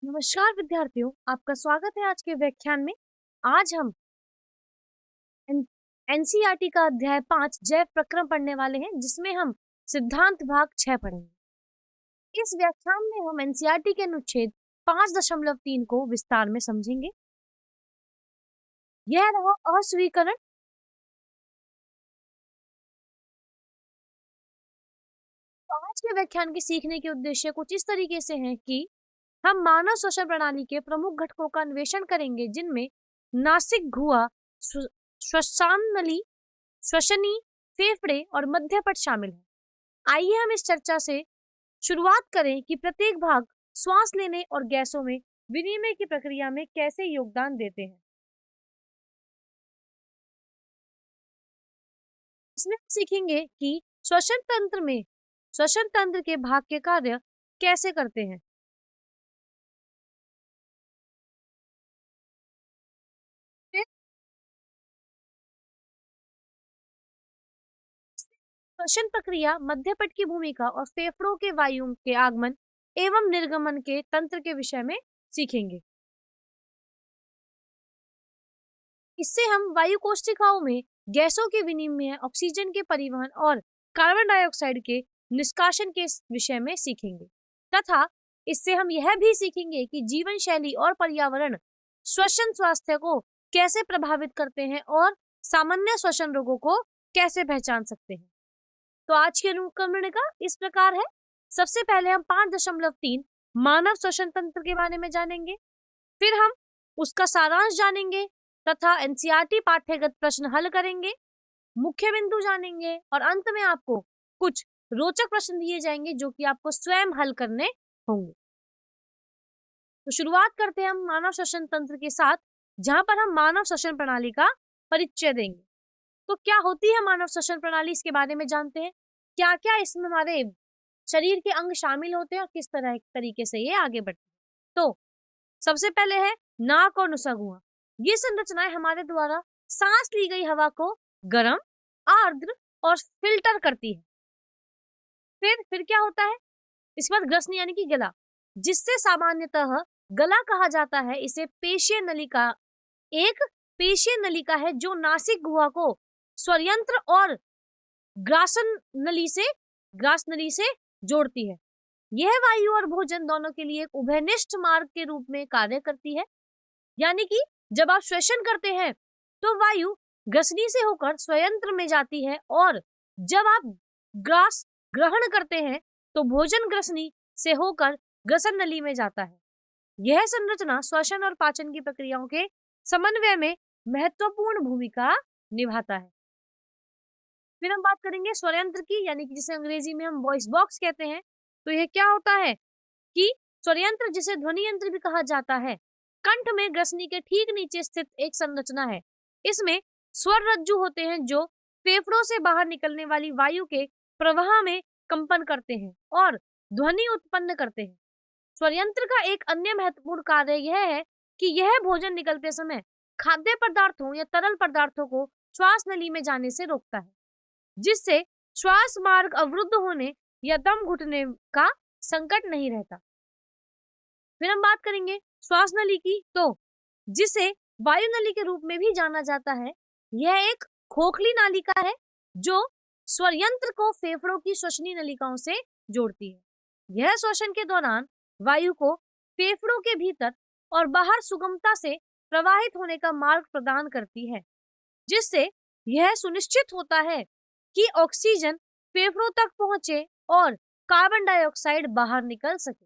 नमस्कार विद्यार्थियों, आपका स्वागत है आज के व्याख्यान में। आज हम एनसीईआरटी का अध्याय 5 जैव प्रक्रम पढ़ने वाले हैं, जिसमें हम सिद्धांत भाग 6 पढ़ेंगे। इस व्याख्यान में हम एनसीईआरटी के अनुच्छेद 5.3 को विस्तार में समझेंगे। यह रहा अस्वीकरण। तो आज के व्याख्यान के सीखने के उद्देश्य कुछ इस तरीके से हैं कि हम मानव श्वसन प्रणाली के प्रमुख घटकों का अन्वेषण करेंगे, जिनमें नासिक गुहा, श्वसन नली, श्वसनी, फेफड़े और मध्यपट शामिल है। आइए हम इस चर्चा से शुरुआत करें कि प्रत्येक भाग श्वास लेने और गैसों में विनिमय की प्रक्रिया में कैसे योगदान देते हैं। इसमें हम सीखेंगे कि श्वसन तंत्र के भाग के कार्य कैसे करते हैं। फिर श्वसन प्रक्रिया, मध्यपट की भूमिका और फेफड़ों के वायु के आगमन एवं निर्गमन के तंत्र के विषय में सीखेंगे। इससे हम वायु कोशिकाओं में गैसों के विनिमय, ऑक्सीजन के परिवहन और कार्बन डाइऑक्साइड के निष्कासन के विषय में सीखेंगे तथा इससे हम यह भी सीखेंगे कि जीवन शैली और पर्यावरण श्वसन स्वास्थ्य को कैसे प्रभावित करते हैं और सामान्य श्वसन रोगों को कैसे पहचान सकते हैं। तो आज के अनुकरण का इस प्रकार है। सबसे पहले हम 5.3 मानव श्वसन तंत्र के बारे में जानेंगे, फिर हम उसका सारांश जानेंगे तथा एनसीईआरटी पाठ्यगत प्रश्न हल करेंगे, मुख्य बिंदु जानेंगे और अंत में आपको कुछ रोचक प्रश्न दिए जाएंगे जो कि आपको स्वयं हल करने होंगे। तो शुरुआत करते हैं हम मानव श्वसन तंत्र के साथ, जहां पर हम मानव श्वसन प्रणाली का परिचय देंगे। तो क्या होती है मानव श्वसन प्रणाली, इसके बारे में जानते हैं। क्या क्या इसमें हमारे शरीर के अंग शामिल होते हैं और किस तरह तरीके से ये आगे बढ़ते हैं। तो सबसे पहले है नाक और नुसागुआ। ये संरचनाएं हमारे द्वारा सांस ली गई हवा को गर्म, आर्द्र और फिल्टर करती है। फिर क्या होता है, इसके बाद ग्रसनी यानी कि गला, जिससे सामान्यतः गला कहा जाता है। इसे पेशीय नलिका, एक पेशीय नलिका है जो नासिक गुहा को स्वरयंत्र और ग्रासन ग्रास नली से जोड़ती है। यह वायु और भोजन दोनों के लिए एक उभयनिष्ठ मार्ग के रूप में कार्य करती है। यानी कि जब आप श्वसन करते हैं तो वायु ग्रसनी से होकर स्वयंत्र में जाती है और जब आप ग्रास ग्रहण करते हैं तो भोजन ग्रसनी से होकर ग्रसन नली में जाता है। यह संरचना श्वसन और पाचन की प्रक्रियाओं के समन्वय में महत्वपूर्ण भूमिका निभाता है। फिर हम बात करेंगे स्वरयंत्र की, यानी कि जिसे अंग्रेजी में हम वॉइस बॉक्स कहते हैं। तो यह क्या होता है कि स्वरयंत्र, जिसे ध्वनि यंत्र भी कहा जाता है, कंठ में ग्रसनी के ठीक नीचे स्थित एक संरचना है। इसमें स्वर रज्जु होते हैं जो फेफड़ों से बाहर निकलने वाली वायु के प्रवाह में कंपन करते हैं और ध्वनि उत्पन्न करते हैं। स्वरयंत्र का एक अन्य महत्वपूर्ण कार्य यह है कि यह भोजन निकलते समय खाद्य पदार्थों या तरल पदार्थों को श्वास नली में जाने से रोकता है, जिससे श्वास मार्ग अवरुद्ध होने या दम घुटने का संकट नहीं रहता। फिर हम बात करेंगे श्वास नली की, तो जिसे वायु नली के रूप में भी जाना जाता है। यह एक खोखली नालिका है जो स्वर यंत्र को फेफड़ों की श्वसनी नलिकाओं से जोड़ती है। यह श्वसन के दौरान वायु को फेफड़ों के भीतर और बाहर सुगमता से प्रवाहित होने का मार्ग प्रदान करती है, जिससे यह सुनिश्चित होता है कि ऑक्सीजन फेफड़ों तक पहुंचे और कार्बन डाइऑक्साइड बाहर निकल सके।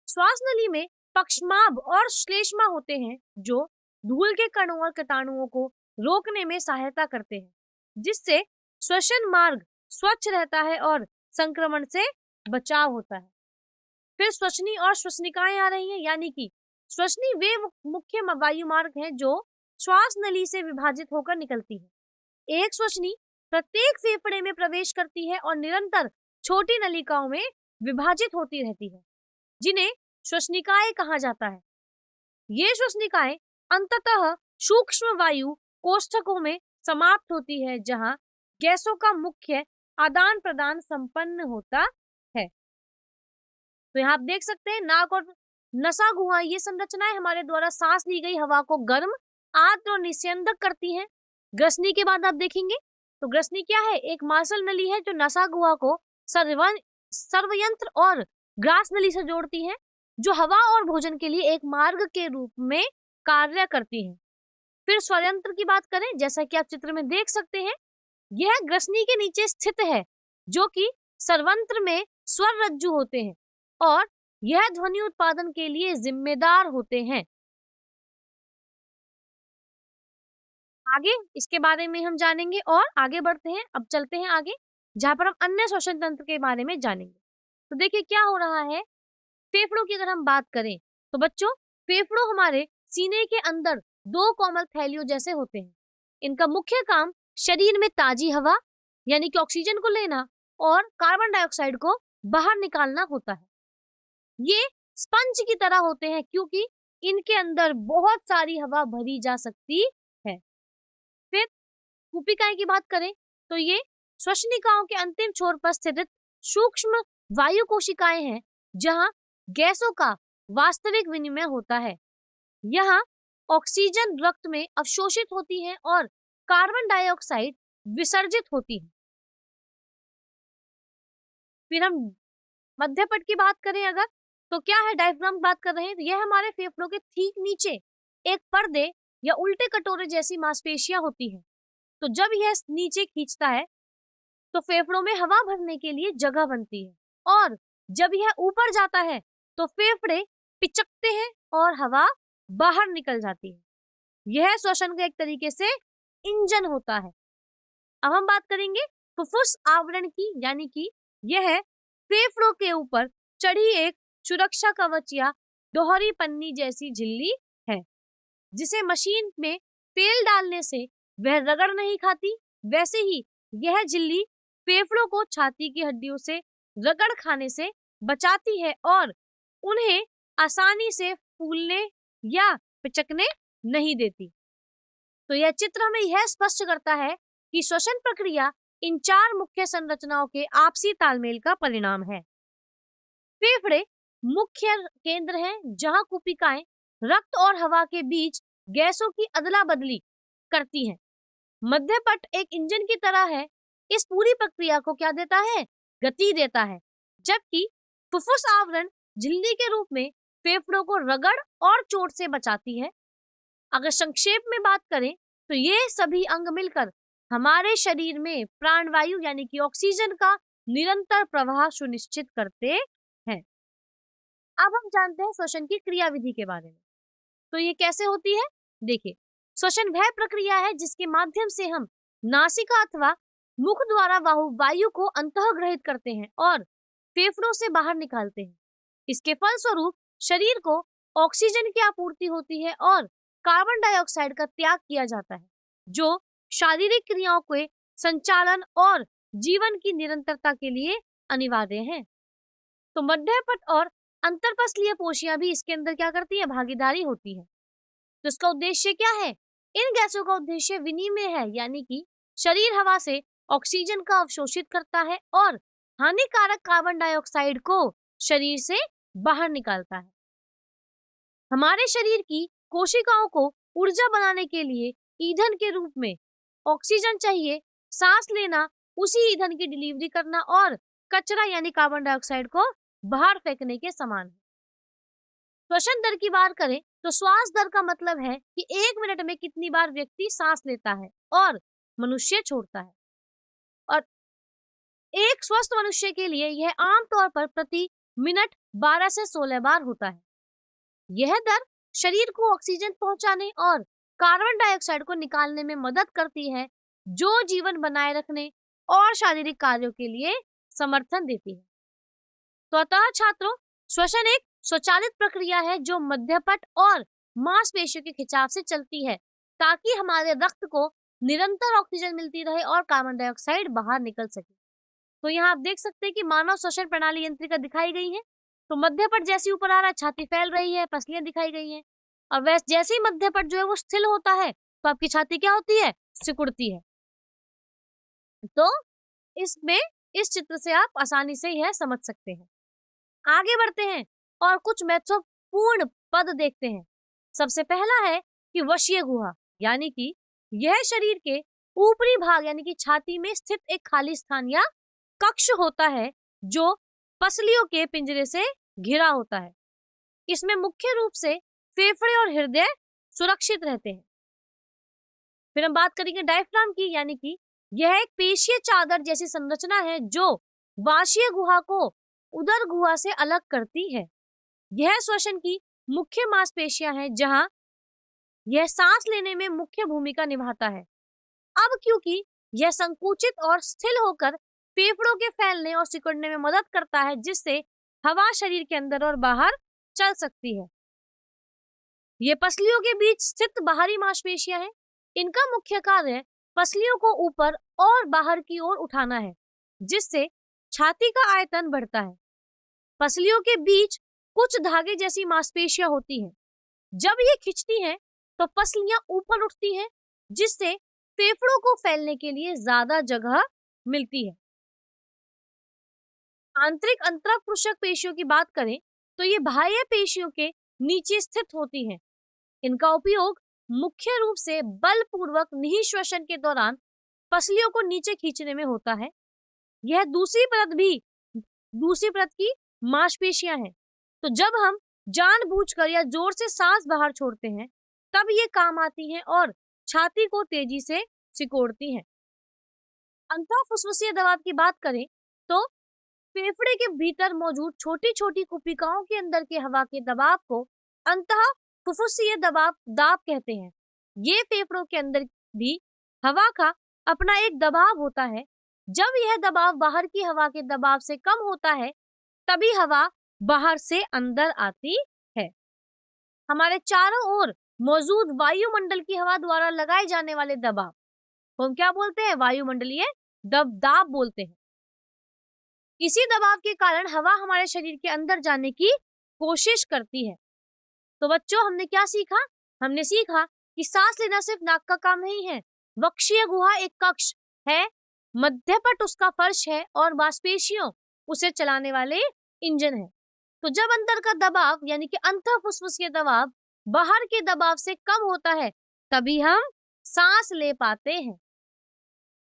श्वास नली में पक्षमाभ और श्लेष्मा होते हैं जो धूल के कणों और कीटाणुओं को रोकने में सहायता करते हैं, जिससे श्वसन मार्ग स्वच्छ रहता है और संक्रमण से बचाव होता है। फिर श्वसनी और श्वसनिकाएं आ रही हैं, यानी कि श्वसनी वे मुख्य वायु मार्ग हैं जो श्वास नली से विभाजित होकर निकलती है। एक श्वसनी प्रत्येक फेफड़े में प्रवेश करती है और निरंतर छोटी नलिकाओं में विभाजित होती रहती है, जिन्हें श्वसनिकाएं कहा जाता है। ये श्वसनिकाएं अंततः सूक्ष्म वायु कोष्ठकों में समाप्त होती है, जहां गैसों का मुख्य आदान प्रदान संपन्न होता है। तो यहाँ आप देख सकते हैं नाक और नसा गुहा, ये संरचनाएं हमारे द्वारा सांस ली गई हवा को गर्म, आर्द्र और निस्यंदक करती हैं। ग्रसनी के बाद आप देखेंगे तो ग्रसनी क्या है? एक मार्शल नली है जो नसा गुहा को सर्वयंत्र और ग्रास नली से जोड़ती है, जो हवा और भोजन के लिए एक मार्ग के रूप में कार्य करती है। फिर स्वयंत्र की बात करें, जैसा कि आप चित्र में देख सकते हैं, यह ग्रसनी के नीचे स्थित है, जो कि सर्वंत्र में स्वर रज्जु होते हैं और यह ध्वनि उत्पादन के लिए जिम्मेदार होते हैं। आगे इसके बारे में हम जानेंगे और आगे बढ़ते हैं। अब चलते हैं आगे, जहां पर हम अन्य श्वसन तंत्र के बारे में जानेंगे। तो देखिए क्या हो रहा है, फेफड़ों की अगर हम बात करें तो बच्चों, फेफड़ों हमारे सीने के अंदर दो कोमल थैलियों जैसे होते हैं। इनका मुख्य काम शरीर में ताजी हवा यानी कि ऑक्सीजन को लेना और कार्बन डाइऑक्साइड को बाहर निकालना होता है। ये स्पंज की तरह होते हैं क्योंकि इनके अंदर बहुत सारी हवा भरी जा सकती है। फिर कूपिकाएं की बात करें तो ये श्वसनिकाओं के अंतिम छोर पर स्थित सूक्ष्म वायु कोशिकाएं हैं, जहां गैसों का वास्तविक विनिमय होता है। यहाँ ऑक्सीजन रक्त में अवशोषित होती है और कार्बन डाइऑक्साइड विसर्जित होती है। फिर हम मध्यपट की बात करें अगर, तो क्या है, डायफ्राम की बात कर रहे हैं, तो यह हमारे फेफड़ों के ठीक नीचे एक पर्दे या उल्टे कटोरे जैसी मांसपेशियां होती है। तो जब यह नीचे खींचता है तो फेफड़ों में हवा भरने के लिए जगह बनती है, और जब यह ऊपर जाता है तो फेफड़े पिचकते हैं और हवा बाहर निकल जाती है। यह श्वसन का एक तरीके से इंजन होता है। अब हम बात करेंगे फुफ्फुस आवरण की, यानी कि यह फेफड़ों के ऊपर चढ़ी एक सुरक्षा कवच या दोहरी पन्नी जैसी झिल्ली है, जिसे मशीन में तेल डालने से वह रगड़ नहीं खाती। वैसे ही यह झिल्ली फेफड़ों को छाती की हड्डियों से रगड़ खाने से बचाती है और उन्हें आसानी से फूलने या पिचकने नहीं देती। तो यह चित्र हमें यह स्पष्ट करता है कि श्वसन प्रक्रिया इन चार मुख्य संरचनाओं के आपसी तालमेल का परिणाम है। फेफड़े मुख्य केंद्र हैं जहां कूपिकाएं रक्त और हवा के बीच गैसों की अदला बदली करती हैं। मध्यपट एक इंजन की तरह है, इस पूरी प्रक्रिया को क्या देता है? गति देता है। जबकि फुफ्फुस आवरण झिल्ली के रूप में फेफड़ों को रगड़ और चोट से बचाती है। अगर संक्षेप में बात करें तो ये सभी अंग मिलकर हमारे शरीर में प्राणवायु यानी कि ऑक्सीजन का निरंतर प्रवाह सुनिश्चित करते हैं। अब हम जानते हैं श्वसन की क्रियाविधि के बारे में। तो ये कैसे होती है? देखिए, श्वसन वह प्रक्रिया है जिसके माध्यम से हम नासिका अथवा मुख द्वारा वायु को अंतःग्रहित करते हैं और फेफड़ों से बाहर निकालते हैं। इसके फलस्वरूप शरीर को ऑक्सीजन की आपूर्ति होती है और कार्बन डाइऑक्साइड का त्याग किया जाता है, जो शारीरिक क्रियाओं के संचालन और जीवन की निरंतरता के लिए अनिवार्य है। तो मध्यपट और अंतरपसलीय पोशियां भी इसके अंदर क्या करती है? भागीदारी होती है। तो इसका उद्देश्य क्या है? इन गैसों का उद्देश्य विनिमय है, यानी कि शरीर हवा से ऑक्सीजन का अवशोषित करता है और हानिकारक कार्बन डाइऑक्साइड को शरीर से बाहर निकालता है। हमारे शरीर की कोशिकाओं को ऊर्जा बनाने के लिए ईंधन के रूप में ऑक्सीजन चाहिए, सांस लेना, उसी ईंधन की डिलीवरी करना और कचरा यानी कार्बन डाइऑक्साइड को बाहर फेंकने के समान है। श्वसन दर की बात करें तो श्वास दर का मतलब है कि 1 मिनट में कितनी बार व्यक्ति सांस लेता है और मनुष्य छोड़ता है, और एक स्वस्थ मनुष्य के लिए यह आमतौर पर प्रति मिनट 12 से 16 बार होता है। यह दर शरीर को ऑक्सीजन पहुंचाने और कार्बन डाइऑक्साइड को निकालने में मदद करती है, जो जीवन बनाए रखने और शारीरिक कार्यों के लिए समर्थन देती है। तो अतः छात्रों, श्वसन एक स्वचालित प्रक्रिया है जो मध्यपट और मांसपेशियों के खिंचाव से चलती है, ताकि हमारे रक्त को निरंतर ऑक्सीजन मिलती रहे और कार्बन डाइऑक्साइड बाहर निकल सके। तो यहाँ आप देख सकते हैं कि मानव श्वसन प्रणाली यंत्रिका दिखाई गई है। तो मध्यपट जैसे ऊपर आ रहा है, छाती फैल रही है, पसलियां दिखाई गई हैं, और वैसे जैसे ही मध्यपट जो है वो स्थिर होता है तो आपकी छाती क्या होती है? सिकुड़ती है। तो इसमें इस चित्र से आप आसानी से यह समझ सकते हैं। आगे बढ़ते हैं और कुछ पूर्ण पद देखते हैं। सबसे पहला है कि वशीय गुहा, यानी कि यह शरीर के ऊपरी भाग यानी कि छाती में स्थित एक खाली स्थान या कक्ष होता है जो पसलियों के पिंजरे से घिरा होता है। इसमें मुख्य रूप से फेफड़े और हृदय सुरक्षित रहते हैं। फिर हम बात करेंगे डायफ्राम की, यानी कि यह एक पेशीय चादर जैसी संरचना है जो वाशीय गुहा को उदर गुहा से अलग करती है। यह श्वसन की मुख्य मांसपेशियां हैं जहां यह सांस लेने में मुख्य भूमिका निभाता है। अब क्योंकि यह संकुचित और स्थिर होकर फेफड़ों के फैलने और सिकुड़ने में मदद करता है, जिससे हवा शरीर के अंदर और बाहर चल सकती है। ये पसलियों के बीच स्थित बाहरी मांसपेशियां हैं। इनका मुख्य कार्य पसलियों को ऊपर और बाहर की ओर उठाना है, जिससे छाती का आयतन बढ़ता है। पसलियों के बीच कुछ धागे जैसी मांसपेशियां होती हैं। जब ये खिंचती हैं, तो पसलियां ऊपर उठती हैं, जिससे फेफड़ों को फैलने के लिए ज्यादा जगह मिलती है। आंतरिक अंतःपुरुषक पेशियों की बात करें तो ये बाह्य पेशियों के नीचे स्थित होती हैं। इनका उपयोग मुख्य रूप से बलपूर्वक निःश्वसन के दौरान पसलियों को नीचे खींचने में होता है। यह दूसरी परत की मांसपेशियां हैं। तो जब हम जानबूझकर या जोर से सांस बाहर छोड़ते हैं, तब ये काम आती हैं और छाती को तेजी से सिकोड़ती हैं। अंतःफुसफुसीय दबाव की बात करें तो फेफड़े के भीतर मौजूद छोटी छोटी कुपिकाओं के अंदर के हवा के दबाव को अंतःफुसफुसीय दाब कहते हैं। ये फेफड़ों के अंदर भी हवा का अपना एक दबाव होता है। जब यह दबाव बाहर की हवा के दबाव से कम होता है, तभी हवा बाहर से अंदर आती है। हमारे चारों ओर मौजूद वायुमंडल की हवा द्वारा लगाए जाने वाले दबाव को हम क्या बोलते हैं? वायुमंडलीय दाब बोलते हैं। इसी दबाव के कारण हवा हमारे शरीर के अंदर जाने की कोशिश करती है। तो बच्चों, हमने क्या सीखा? हमने सीखा कि सांस लेना सिर्फ नाक का काम नहीं है। वक्षीय गुहा एक कक्ष है, मध्यपट उसका फर्श है और मांसपेशियों उसे चलाने वाले इंजन है। तो जब अंदर का दबाव यानी कि अंतःफुसफुसीय दबाव बाहर के दबाव से कम होता है, तभी हम सांस ले पाते हैं।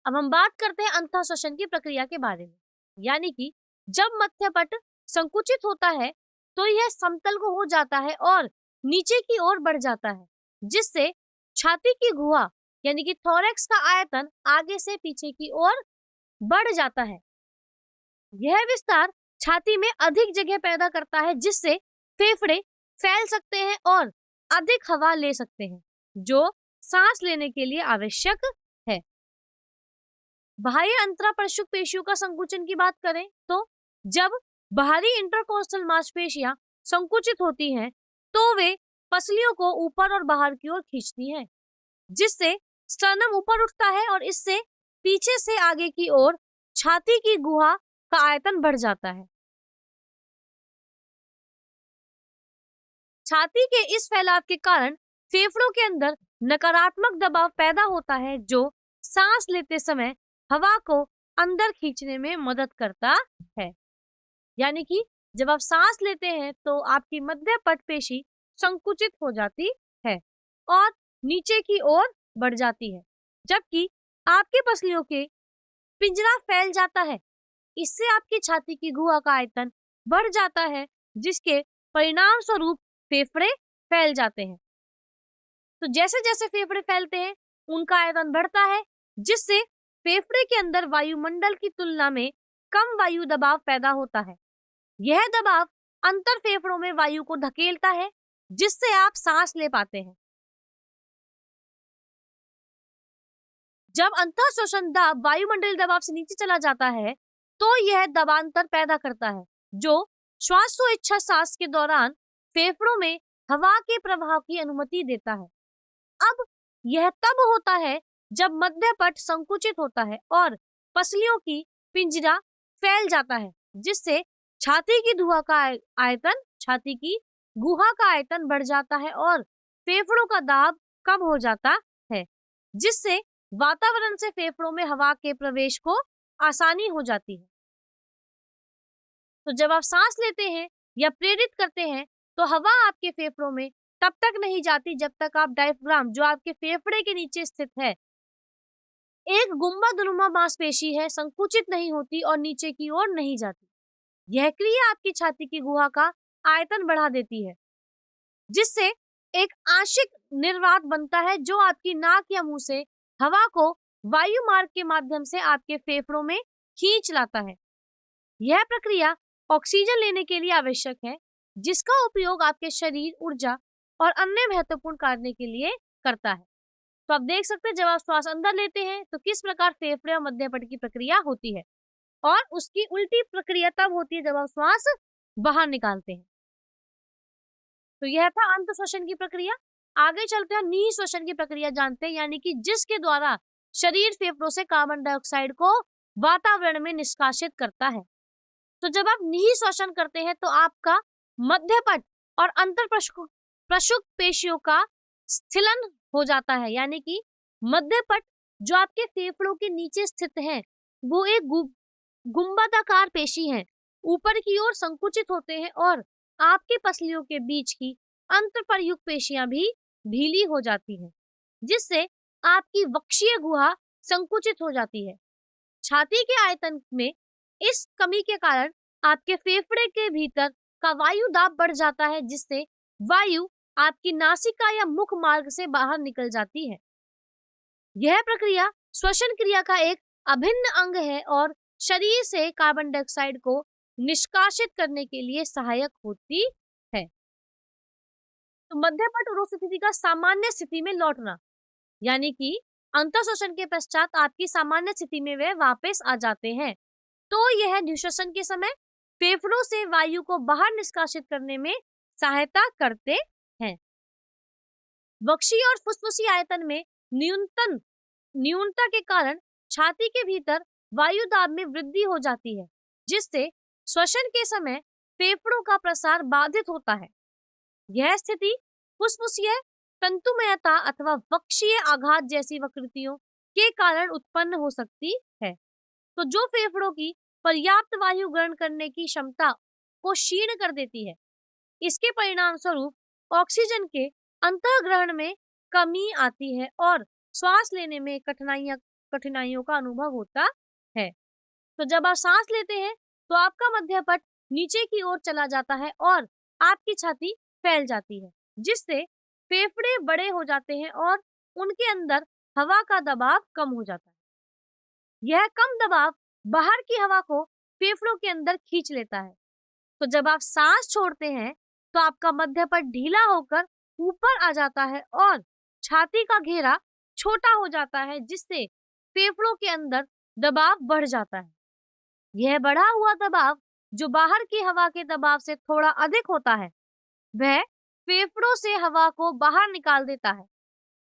अब हम बात करते हैं अंतःश्वसन की प्रक्रिया के बारे में, यानी कि जब मध्यपट संकुचित होता है तो यह समतल को हो जाता है और नीचे की ओर बढ़ जाता है, जिससे छाती की गुहा यानी कि थोरैक्स का आयतन आगे से पीछे की ओर बढ़ जाता है। यह विस्तार छाती में अधिक जगह पैदा करता है, जिससे फेफड़े फैल सकते हैं और अधिक हवा ले सकते हैं, जो सांस लेने के लिए आवश्यक है। बाह्य अंतःपरशुक पेशियों का संकुचन की बात करें तो जब बाहरी इंटरकोस्टल मांसपेशियां संकुचित होती हैं, तो वे पसलियों को ऊपर और बाहर की ओर खींचती हैं, जिससे स्टर्नम ऊपर उठता है और इससे पीछे से आगे की ओर छाती की गुहा का आयतन बढ़ जाता है। छाती के इस फैलाव के कारण फेफड़ों के अंदर नकारात्मक दबाव पैदा होता है, जो सांस लेते समय हवा को अंदर खींचने में मदद करता है। यानी कि जब आप सांस लेते हैं तो आपकी मध्यपट पेशी संकुचित हो जाती है और नीचे की ओर बढ़ जाती है, जबकि आपके पसलियों के पिंजरा फैल जाता है। इससे आपकी छाती की गुहा का आयतन बढ़ जाता है, जिसके परिणाम स्वरूप फेफड़े फैल जाते हैं। तो जैसे जैसे फेफड़े फैलते हैं, उनका आयतन बढ़ता है, जिससे फेफड़े के अंदर वायुमंडल की तुलना में कम वायु दबाव पैदा होता है। यह दबाव अंतर फेफड़ों में वायु को धकेलता है, जिससे आप सांस ले पाते हैं। जब अंतःश्वसन दाब वायुमंडलीय दबाव से नीचे चला जाता है, तो यह दबांतर पैदा करता है, जो श्वासोच्छ्वास के दौरान फेफड़ों में हवा के प्रवाह की अनुमति देता है। अब यह तब होता है जब मध्यपट संकुचित होता है और पसलियों की पिंजरा फैल जाता है, जिससे छाती की गुहा का आयतन बढ़ जाता है और फेफड़ों का दाब कम हो जाता है, जिससे वातावरण से फेफड़ों में हवा के प्रवेश को आसानी हो जाती है। तो जब आप सांस लेते हैं या प्रेरित करते हैं, तो हवा आपके फेफड़ों में तब तक नहीं जाती जब तक आप डायफ्राम, जो आपके फेफड़े के नीचे स्थित है, एक गुंबदनुमा मांसपेशी है, संकुचित नहीं होती और नीचे की ओर नहीं जाती। यह क्रिया आपकी छाती की गुहा का आयतन बढ़ा देती है, जिससे एक आंशिक निर्वात बनता है जो आपकी नाक या मुंह से हवा को वायु मार्ग के माध्यम से आपके फेफड़ों में खींच लाता है। यह प्रक्रिया ऑक्सीजन लेने के लिए आवश्यक है, जिसका उपयोग आपके शरीर ऊर्जा और अन्य महत्वपूर्ण कार्य के लिए करता है। तो आप देख सकते हैं, जब आप श्वास अंदर लेते हैं तो किस प्रकार फेफड़े और मध्यपट की प्रक्रिया होती है, और उसकी उल्टी प्रक्रिया तब होती है जब आप श्वास बाहर निकालते हैं। तो यह था अंत श्वसन की प्रक्रिया। आगे चलते हैं, निहि श्वसन की प्रक्रिया जानते हैं, यानी कि जिसके द्वारा शरीर फेफड़ों से कार्बन डाइऑक्साइड को वातावरण में निष्कासित करता है। तो जब आप निहि श्वसन करते हैं तो आपका मध्यपट और अंतर प्रशुक पेशियों का स्थिलन हो जाता है, यानी कि मध्यपट जो आपके फेफड़ों के नीचे स्थित है वो एक गुंबदाकार पेशी है, ऊपर की ओर संकुचित होते हैं और आपकी पसलियों के बीच की अंतरपरयुक्त पेशियां भी ढीली हो जाती हैं, जिससे आपकी वक्षीय गुहा संकुचित हो जाती है। छाती के आयतन में इस कमी के कारण आपके फेफड़े के भीतर का वायु दाब बढ़ जाता है, जिससे वायु आपकी नासिका या मुख मार्ग से बाहर निकल जाती है। यह प्रक्रिया श्वसन क्रिया का एक अभिन्न अंग है और शरीर से कार्बन डाइऑक्साइड को निष्कासित करने के लिए सहायक होती है। तो मध्यपट उरोस स्थिति का सामान्य स्थिति में लौटना, यानी कि अंतःश्वसन के पश्चात आपकी सामान्य स्थिति में वे वापस आ जाते हैं। तो यह निःश्वसन के समय फेफड़ों से वायु को बाहर निष्कासित करने में सहायता करते हैं। वक्षीय और फुसफुसी आयतन में न्यूनता के कारण छाती के भीतर वायु दाब में वृद्धि हो जाती है, जिससे श्वसन के समय फेफड़ों का प्रसार बाधित होता है। यह स्थिति फुसफुसीय तंतुमयता अथवा वक्षीय आघात जैसी विकृतियों के कारण उत्पन्न हो सकती है। तो जो फेफड़ों की पर्याप्त वायु ग्रहण करने की क्षमता को क्षीण कर देती है, इसके परिणाम स्वरूप ऑक्सीजन के अंतःग्रहण में कमी आती है और श्वास लेने में कठिनाइयों का अनुभव होता है। तो जब आप सांस लेते हैं तो आपका मध्यपट नीचे की ओर चला जाता है और आपकी छाती फैल जाती है, जिससे फेफड़े बड़े हो जाते हैं और उनके अंदर हवा का दबाव कम हो जाता है। यह कम दबाव बाहर की हवा को फेफड़ों के अंदर खींच लेता है। तो जब आप सांस छोड़ते हैं तो आपका मध्यपट ढीला होकर ऊपर आ जाता है और छाती का घेरा छोटा हो जाता है, जिससे फेफड़ों के अंदर दबाव बढ़ जाता है। यह बढ़ा हुआ दबाव, जो बाहर की हवा के दबाव से थोड़ा अधिक होता है, वह फेफड़ों से हवा को बाहर निकाल देता है।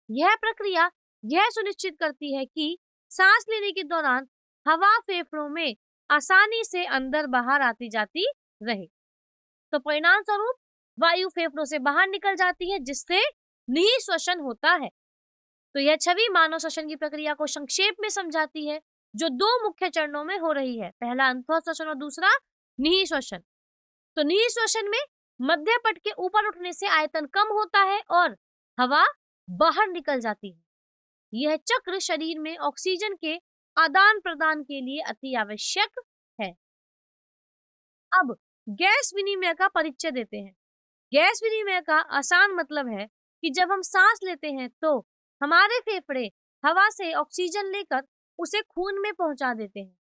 यह प्रक्रिया यह सुनिश्चित करती है कि सांस लेने के दौरान हवा फेफड़ों में आसानी से अंदर बाहर आती जाती रहे। तो परिणाम स्वरूप वायु फेफड़ों से बाहर निकल जाती है, जिससे निहि श्वसन होता है। तो यह छवि मानव श्वसन की प्रक्रिया को संक्षेप में समझाती है, जो दो मुख्य चरणों में हो रही है, पहला अंतः श्वसन और दूसरा निहि श्वसन। तो निहि श्वसन में मध्यपट के ऊपर उठने से आयतन कम होता है और हवा बाहर निकल जाती है। यह चक्र शरीर में ऑक्सीजन के आदान प्रदान के लिए अति आवश्यक है। अब गैस विनिमय का परिचय देते हैं। गैस विनिमय का आसान मतलब है कि जब हम सांस लेते हैं तो हमारे फेफड़े हवा से ऑक्सीजन लेकर उसे खून में पहुंचा देते हैं।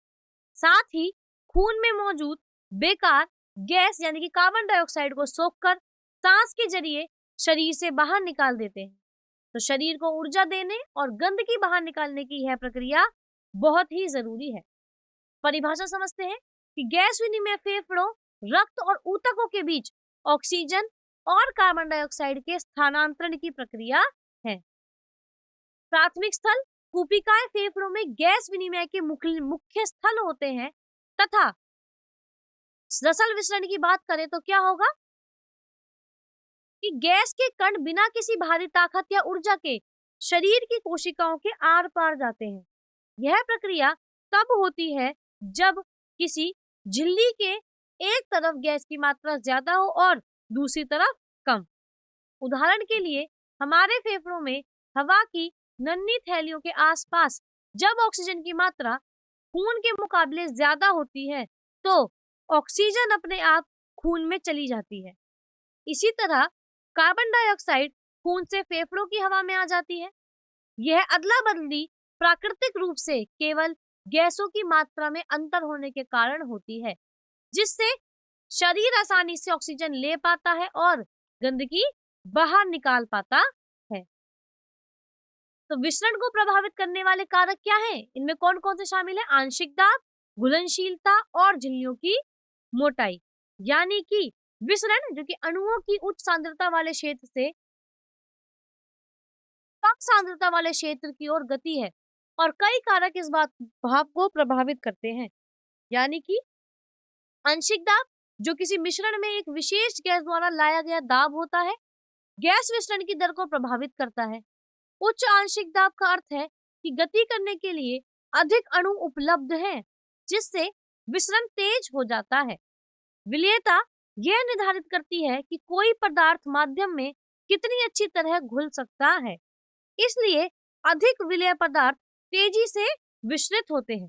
साथ ही खून में मौजूद बेकार गैस यानी कि कार्बन डाइऑक्साइड को सोखकर सांस के जरिए शरीर से बाहर निकाल देते हैं। तो शरीर को ऊर्जा देने और गंदगी बाहर निकालने की यह प्रक्रिया बहुत ही जरूरी है। परिभाषा समझते हैं कि गैस विनिमय फेफड़ों, रक्त और ऊतकों के बीच ऑक्सीजन और कार्बन डाइऑक्साइड के स्थानांतरण की प्रक्रिया है। प्राथमिक स्थल कूपिकाएं फेफड़ों में गैस विनिमय के मुख्य स्थल होते हैं, तथा रसल विसरण की बात करें तो क्या होगा कि गैस के कण बिना किसी भारी ताकत या ऊर्जा के शरीर की कोशिकाओं के आर पार जाते हैं। यह प्रक्रिया तब होती है जब किसी झिल्ली के एक तरफ गैस की मात्रा ज्यादा हो और दूसरी तरफ कम। उदाहरण के लिए हमारे फेफड़ों में हवा की नन्ही थैलियों के आसपास जब ऑक्सीजन की मात्रा खून के मुकाबले ज्यादा होती है तो ऑक्सीजन अपने आप खून में चली जाती है। इसी तरह कार्बन डाइऑक्साइड खून से फेफड़ों की हवा में आ जाती है। यह अदला बदली प्राकृतिक रूप से केवल गैसों की मात्रा में अंतर होने के कारण होती है, जिससे शरीर आसानी से ऑक्सीजन ले पाता है और गंदगी बाहर निकाल पाता है। तो विसरण को प्रभावित करने वाले कारक क्या हैं? इनमें कौन कौन से शामिल है? आंशिक दाब, घुलनशीलता और झिल्लियों की मोटाई। यानी कि विसरण जो कि अणुओं की उच्च सांद्रता वाले क्षेत्र से कम सांद्रता वाले क्षेत्र की ओर गति है, और कई कारक इस बात भाव को प्रभावित करते हैं। यानी कि आंशिक दाब जो किसी मिश्रण में एक विशेष गैस द्वारा लाया गया दाब होता है, गैस विसरण की दर को प्रभावित करता है। उच्च आंशिक दाब का अर्थ है कि गति करने के लिए अधिक अणु उपलब्ध हैं, जिससे विसरण तेज हो जाता है। विलेयता यह निर्धारित करती है कि कोई पदार्थ माध्यम में कितनी अच्छी तरह घुल सकता है। इसलिए अधिक विलेय पदार्थ तेजी से विसरित होते हैं।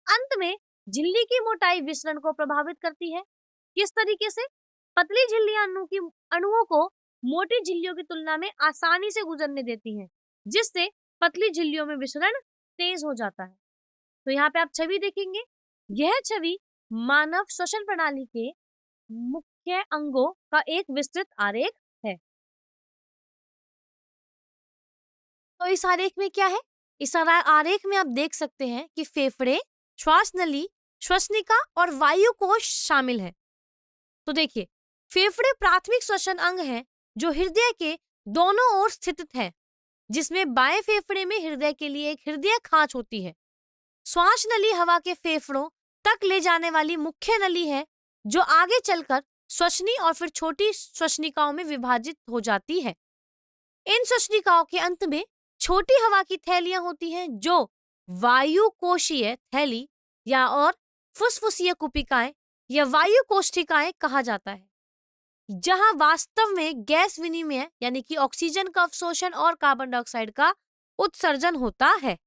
अंत में झिल्ली की मोटाई विसरण को प्रभावित करती है। किस तरीके से? पतली झिल्लियां अणुओं को मोटी झिल्लियों की तुलना में आसानी से गुजरने देती हैं, जिससे पतली झिल्लियों में विसरण तेज हो जाता है। तो यहाँ पे आप छवि देखेंगे। यह छवि मानव श्वसन प्रणाली के मुख्य अंगों का एक विस्तृत आरेख है। तो इस आरेख में क्या है? इस आरेख में आप देख सकते हैं कि फेफड़े, श्वास नली, श्वसनिका और वायु कोश शामिल है। तो देखिए, फेफड़े प्राथमिक श्वसन अंग है जो हृदय के दोनों ओर स्थित है, जिसमें बाएं फेफड़े में हृदय के लिए एक हृदय खांच होती है। श्वास नली हवा के फेफड़ों तक ले जाने वाली मुख्य नली है, जो आगे चलकर श्वसनी और फिर छोटी श्वसनिकाओं में विभाजित हो जाती है। इन श्वसनिकाओं के अंत में छोटी हवा की थैलियां होती हैं, जो वायु कोशीय थैली या और फुसफुसीय कुपिकाएं या वायु कोष्ठिकाएं कहा जाता है, जहां वास्तव में गैस विनिमय यानी कि ऑक्सीजन का अवशोषण और कार्बन डाइऑक्साइड का उत्सर्जन होता है।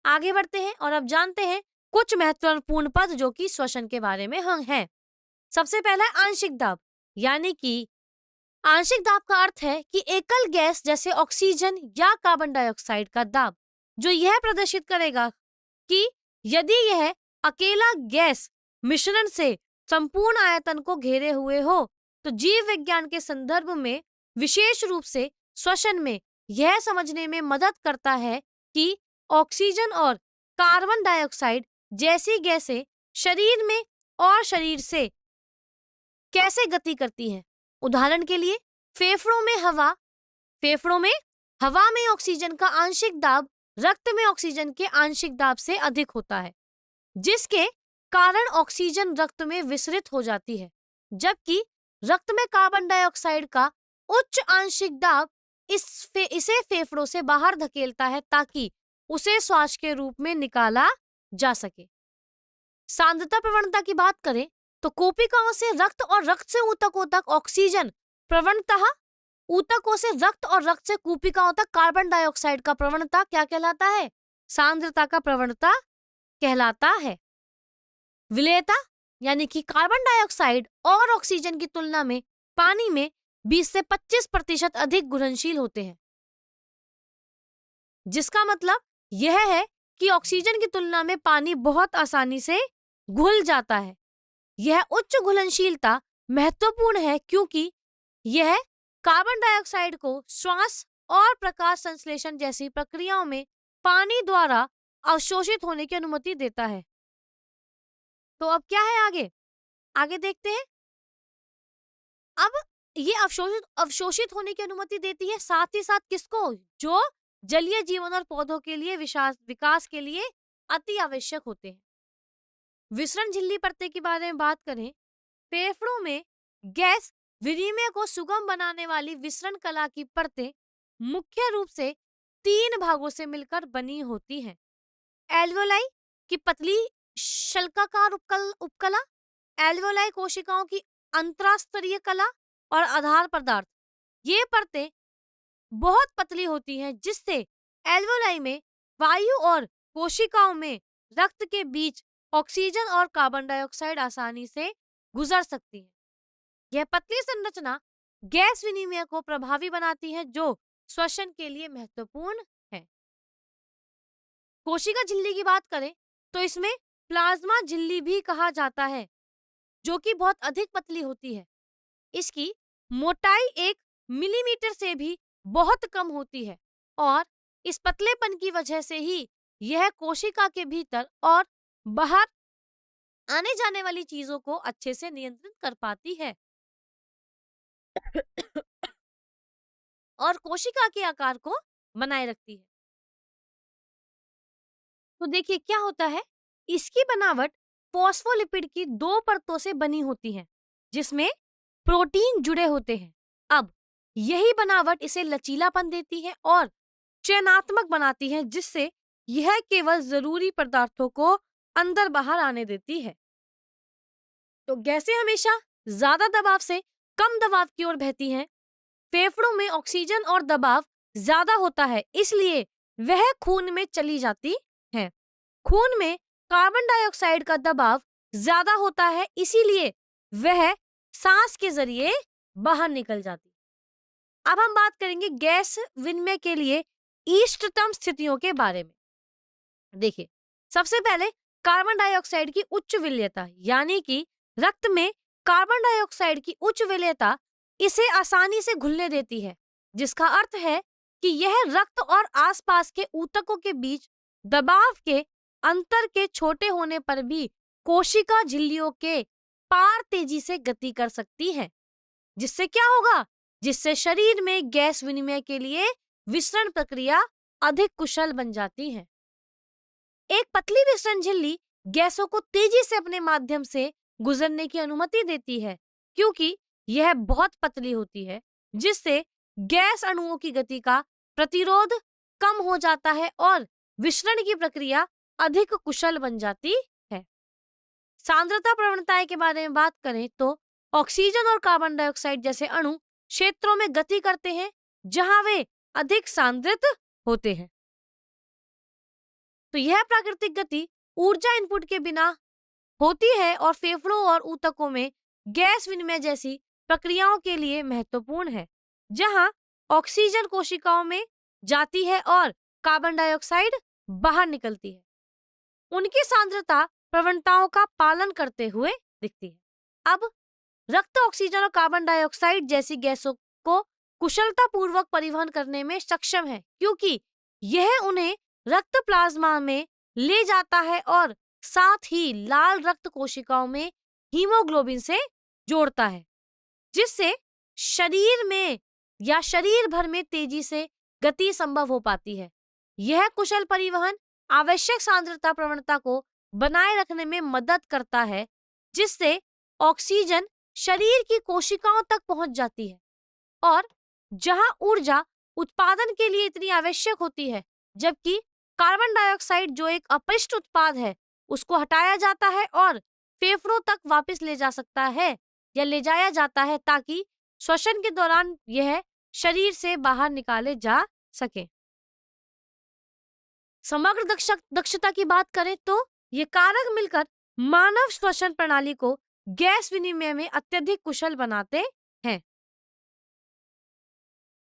आगे बढ़ते हैं और अब जानते हैं कुछ महत्वपूर्ण पद जो कि श्वसन के बारे में हैं। सबसे पहला है आंशिक दाब। यानी कि आंशिक दाब का अर्थ है कि एकल गैस जैसे ऑक्सीजन या कार्बन डाइऑक्साइड का दाब, जो यह प्रदर्शित करेगा कि यदि यह अकेला गैस मिश्रण से संपूर्ण आयतन को घेरे हुए हो, तो जीव विज्ञान के संदर्भ में विशेष रूप से श्वसन में यह समझने में मदद करता है कि ऑक्सीजन और कार्बन डाइऑक्साइड जैसी गैसें शरीर में और शरीर से कैसे गति करती हैं। उदाहरण के लिए फेफड़ों में हवा में ऑक्सीजन का आंशिक दाब रक्त में ऑक्सीजन के आंशिक दाब से अधिक होता है, जिसके कारण ऑक्सीजन रक्त में विसरित हो जाती है, जबकि रक्त में कार्बन डाइऑक्साइड का उच्च आंशिक दाब इसे फेफड़ों से बाहर धकेलता है ताकि उसे श्वास के रूप में निकाला जा सके। सांद्रता प्रवणता की बात करें तो कोशिकाओं से रक्त और रक्त से ऊतकों तक ऑक्सीजन प्रवणतः, ऊतकों से रक्त और रक्त से कोशिकाओं तक कार्बन डाइऑक्साइड का प्रवणता क्या कहलाता है? सांद्रता का प्रवणता कहलाता है। विलेयता यानी कि कार्बन डाइऑक्साइड और ऑक्सीजन की तुलना में पानी में 20 से 25% अधिक घुलनशील होते हैं, जिसका मतलब यह है कि ऑक्सीजन की तुलना में पानी बहुत आसानी से घुल जाता है। यह उच्च घुलनशीलता महत्वपूर्ण है क्योंकि यह कार्बन डाइऑक्साइड को श्वास और प्रकाश संश्लेषण जैसी प्रक्रियाओं में पानी द्वारा अवशोषित होने की अनुमति देता है। तो अब क्या है आगे देखते हैं। अब ये अवशोषित होने की अनुमति देती है, साथ ही साथ किसको? जो जलीय जीवन और पौधों के लिए विकास के लिए अति आवश्यक होते हैं। विसरण झिल्ली परतें के बारे में बात करें, फेफड़ों में गैस विनिमय को सुगम बनाने वाली विसरण कला की परतें मुख्य रूप से 3 भागों से मिलकर बनी होती हैं। एल्वियोलाई की पतली शल्काकार उपकला, एल्वियोलाई कोशिकाओं की अंतरास्तरीय कला और आधार पदार्थ, ये परतें बहुत पतली होती हैं, जिससे एल्वेओलाई में वायु और कोशिकाओं में रक्त के बीच ऑक्सीजन और कार्बन डाइऑक्साइड आसानी से गुजर सकती है। यह पतली संरचना गैस विनिमय को प्रभावी बनाती है, जो श्वसन के लिए महत्वपूर्ण है। कोशिका झिल्ली की बात करें तो इसमें प्लाज्मा झिल्ली भी कहा जाता है, जो कि बहुत अधिक पतली होती है। इसकी मोटाई 1 मिलीमीटर से भी बहुत कम होती है और इस पतलेपन की वजह से ही यह कोशिका के भीतर और बाहर आने जाने वाली चीजों को अच्छे से नियंत्रित कर पाती है और कोशिका के आकार को बनाए रखती है। तो देखिए क्या होता है, इसकी बनावट फॉस्फोलिपिड की 2 परतों से बनी होती है, जिसमें प्रोटीन जुड़े होते हैं। अब यही बनावट इसे लचीलापन देती है और चयनात्मक बनाती है, जिससे यह केवल जरूरी पदार्थों को अंदर बाहर आने देती है। तो गैसें हमेशा ज्यादा दबाव से कम दबाव की ओर बहती हैं। फेफड़ों में ऑक्सीजन और दबाव ज्यादा होता है, इसलिए वह खून में चली जाती है। खून में कार्बन डाइऑक्साइड का दबाव ज्यादा होता है, इसीलिए वह सांस के जरिए बाहर निकल जाती है। अब हम बात करेंगे गैस विनिमय के लिए इष्टतम स्थितियों के बारे में। देखिए, सबसे पहले कार्बन डाइऑक्साइड की उच्च विलेयता, यानी कि रक्त में कार्बन डाइऑक्साइड की उच्च विलेयता इसे आसानी से घुलने देती है, जिसका अर्थ है कि यह रक्त और आसपास के ऊतकों के बीच दबाव के अंतर के छोटे होने पर भी कोशिका झिल्लियों के पार तेजी से गति कर सकती है। जिससे क्या होगा, जिससे शरीर में गैस विनिमय के लिए विसरण प्रक्रिया अधिक कुशल बन जाती है। एक पतली विसरण झिल्ली गैसों को तेजी से अपने माध्यम से गुजरने की अनुमति देती है, क्योंकि यह बहुत पतली होती है, जिससे गैस अणुओं की गति का प्रतिरोध कम हो जाता है और विसरण की प्रक्रिया अधिक कुशल बन जाती है। सांद्रता प्रवणताएं के बारे में बात करें तो ऑक्सीजन और कार्बन डाइऑक्साइड जैसे अणु क्षेत्रों में गति करते हैं जहां वे अधिक सांद्रित होते हैं। तो यह प्राकृतिक गति ऊर्जा इनपुट के बिना होती है और फेफड़ों और ऊतकों में गैस विनिमय जैसी प्रक्रियाओं के लिए महत्वपूर्ण है, जहां ऑक्सीजन कोशिकाओं में जाती है और कार्बन डाइऑक्साइड बाहर निकलती है। उनकी सांद्रता प्रवणताओं का पालन करते हुए दिखती है। अब रक्त ऑक्सीजन और कार्बन डाइऑक्साइड जैसी गैसों को कुशलतापूर्वक परिवहन करने में सक्षम है, क्योंकि यह उन्हें रक्त प्लाज्मा में ले जाता है और साथ ही लाल रक्त कोशिकाओं में हीमोग्लोबिन से जोड़ता है, जिससे शरीर में या शरीर भर में तेजी से गति संभव हो पाती है। यह कुशल परिवहन आवश्यक सांद्रता प्रवणता को बनाए रखने में मदद करता है, जिससे ऑक्सीजन शरीर की कोशिकाओं तक पहुंच जाती है और जहां ऊर्जा उत्पादन के लिए इतनी आवश्यक होती है, जबकि कार्बन डाइऑक्साइड जो एक अपशिष्ट उत्पाद है उसको हटाया जाता है और फेफड़ों तक वापस ले जा सकता है या ले जाया जाता है, ताकि श्वसन के दौरान यह शरीर से बाहर निकाले जा सके। समग्र दक्षता की बात करें तो ये कारक मिलकर मानव श्वसन प्रणाली को गैस विनिमय में अत्यधिक कुशल बनाते हैं।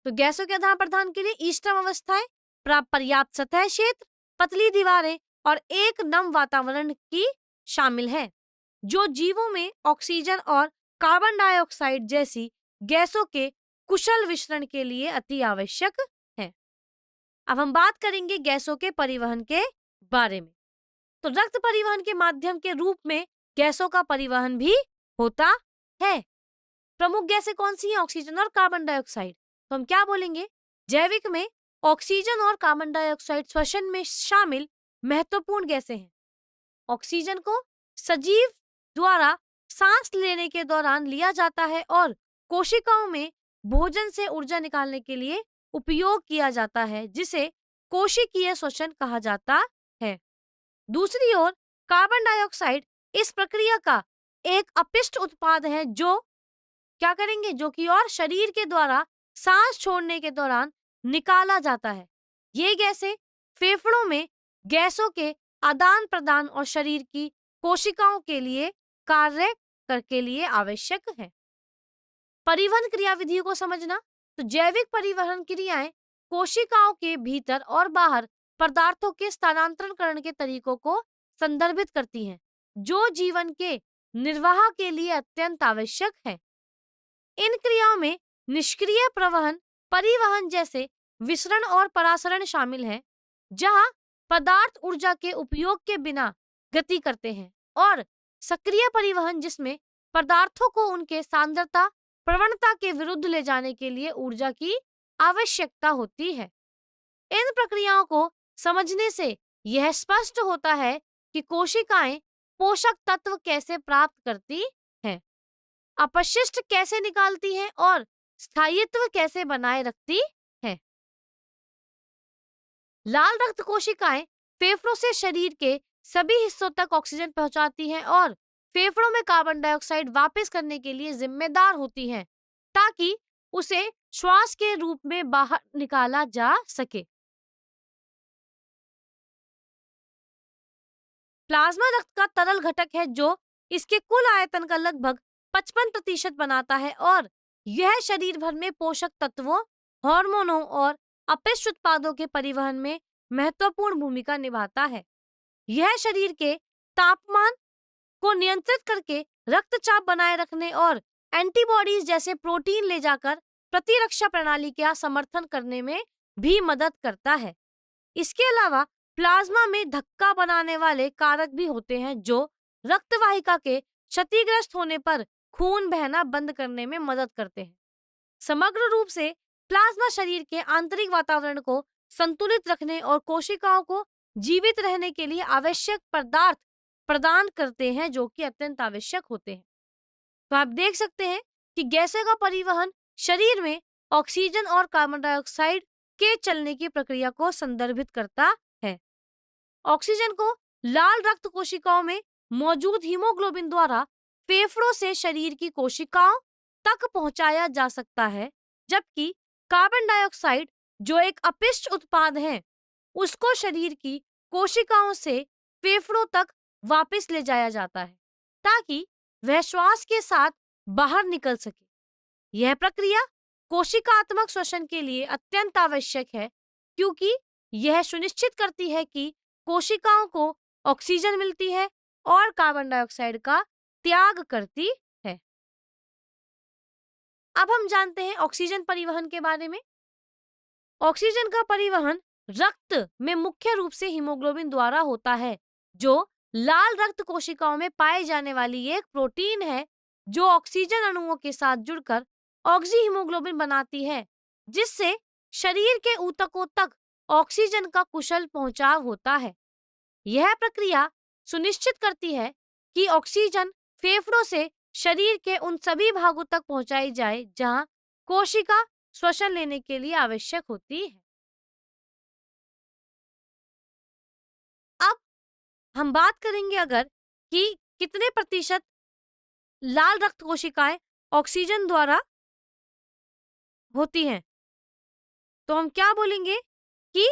तो गैसों के आदान प्रदान के लिए इष्टतम अवस्थाएं पर्याप्त सतह क्षेत्र, पतली दीवारें और एक नम वातावरण की शामिल है, जो जीवों में ऑक्सीजन और कार्बन डाइऑक्साइड जैसी गैसों के कुशल विसरण के लिए अति आवश्यक है। अब हम बात करेंगे गैसों के परिवहन के बारे में। तो रक्त परिवहन के माध्यम के रूप में गैसों का परिवहन भी होता है। प्रमुख गैसें कौन सी हैं? ऑक्सीजन और कार्बन डाइऑक्साइड। तो हम क्या बोलेंगे? जैविक में ऑक्सीजन और कार्बन डाइऑक्साइड श्वसन में शामिल महत्वपूर्ण गैसें हैं। ऑक्सीजन को सजीव द्वारा सांस लेने के दौरान लिया जाता है और कोशिकाओं में भोजन से ऊर्जा निकालने के लिए उपयोग किया जाता है, जिसे कोशिकीय श्वसन कहा जाता है। दूसरी ओर कार्बन डाइऑक्साइड इस प्रक्रिया का एक अपशिष्ट उत्पाद है, जो क्या करेंगे, जो कि और शरीर के द्वारा सांस छोड़ने के दौरान निकाला जाता है। ये गैसें फेफड़ों में गैसों के आदान प्रदान और शरीर की कोशिकाओं के लिए कार्य करके लिए आवश्यक है। परिवहन क्रियाविधियों को समझना, तो जैविक परिवहन क्रियाएं कोशिकाओं के भीतर और बाहर पदार्थों के स्थानांतरण के तरीकों को संदर्भित करती हैं, जो जीवन के निर्वाह के लिए अत्यंत आवश्यक है। इन क्रियाओं में निष्क्रिय प्रवहन, परिवहन जैसे विसरण और परासरण शामिल है, जहां पदार्थ ऊर्जा के उपयोग के बिना गति करते हैं, और सक्रिय परिवहन जिसमें पदार्थों को उनके सांद्रता प्रवणता के विरुद्ध ले जाने के लिए ऊर्जा की आवश्यकता होती है। इन प्रक्रियाओं को समझने से यह स्पष्ट होता है कि कोशिकाएं पोषक तत्व कैसे प्राप्त करती हैं, अपशिष्ट कैसे निकालती हैं और स्थायित्व कैसे बनाए रखती हैं। लाल रक्त कोशिकाएं फेफड़ों से शरीर के सभी हिस्सों तक ऑक्सीजन पहुंचाती हैं और फेफड़ों में कार्बन डाइऑक्साइड वापस करने के लिए जिम्मेदार होती हैं, ताकि उसे श्वास के रूप में बाहर निकाला जा सके। प्लाज्मा रक्त का तरल घटक है, जो इसके कुल आयतन का लगभग 55% बनाता है, और यह शरीर भर में पोषक तत्वों, हार्मोनों और अपशिष्ट उत्पादों के परिवहन में महत्वपूर्ण भूमिका निभाता है। यह शरीर के तापमान को नियंत्रित करके रक्तचाप बनाए रखने और एंटीबॉडीज जैसे प्रोटीन ले जाकर प्रतिरक्षा प्रणाली का समर्थन करने में भी मदद करता है। इसके अलावा प्लाज्मा में धक्का बनाने वाले कारक भी होते हैं, जो रक्तवाहिका के क्षतिग्रस्त होने पर खून बहना बंद करने में मदद करते हैं। समग्र रूप से प्लाज्मा शरीर के आंतरिक वातावरण को संतुलित रखने और कोशिकाओं को जीवित रहने के लिए आवश्यक पदार्थ प्रदान करते हैं, जो कि अत्यंत आवश्यक होते हैं। तो आप देख सकते हैं कि गैसों का परिवहन शरीर में ऑक्सीजन और कार्बन डाइऑक्साइड के चलने की प्रक्रिया को संदर्भित करता है। ऑक्सीजन को लाल रक्त कोशिकाओं में मौजूद हीमोग्लोबिन द्वारा फेफड़ों से शरीर की कोशिकाओं तक पहुंचाया जा सकता है, जबकि कार्बन डाइऑक्साइड, जो एक अपशिष्ट उत्पाद है, उसको शरीर की कोशिकाओं से फेफड़ों तक वापस ले जाया जाता है, ताकि वह श्वास के साथ बाहर निकल सके। यह प्रक्रिया कोशिकात्मक श्वसन के लिए अत्यंत आवश्यक है, क्योंकि यह सुनिश्चित करती है कि कोशिकाओं को ऑक्सीजन मिलती है और कार्बन डाइऑक्साइड का त्याग करती है। अब हम जानते हैं ऑक्सीजन परिवहन के बारे में। ऑक्सीजन का परिवहन रक्त में मुख्य रूप से हीमोग्लोबिन द्वारा होता है, जो लाल रक्त कोशिकाओं में पाए जाने वाली एक प्रोटीन है, जो ऑक्सीजन अणुओं के साथ जुड़कर ऑक्सीहीमोग्लोबिन बनाती है, जिससे शरीर के ऊतकों तक ऑक्सीजन का कुशल पहुंचाव होता है। यह प्रक्रिया सुनिश्चित करती है कि ऑक्सीजन फेफड़ों से शरीर के उन सभी भागों तक पहुंचाई जाए जहां कोशिका श्वसन लेने के लिए आवश्यक होती है। अब हम बात करेंगे अगर कि कितने प्रतिशत लाल रक्त कोशिकाएं ऑक्सीजन द्वारा होती हैं, तो हम क्या बोलेंगे कि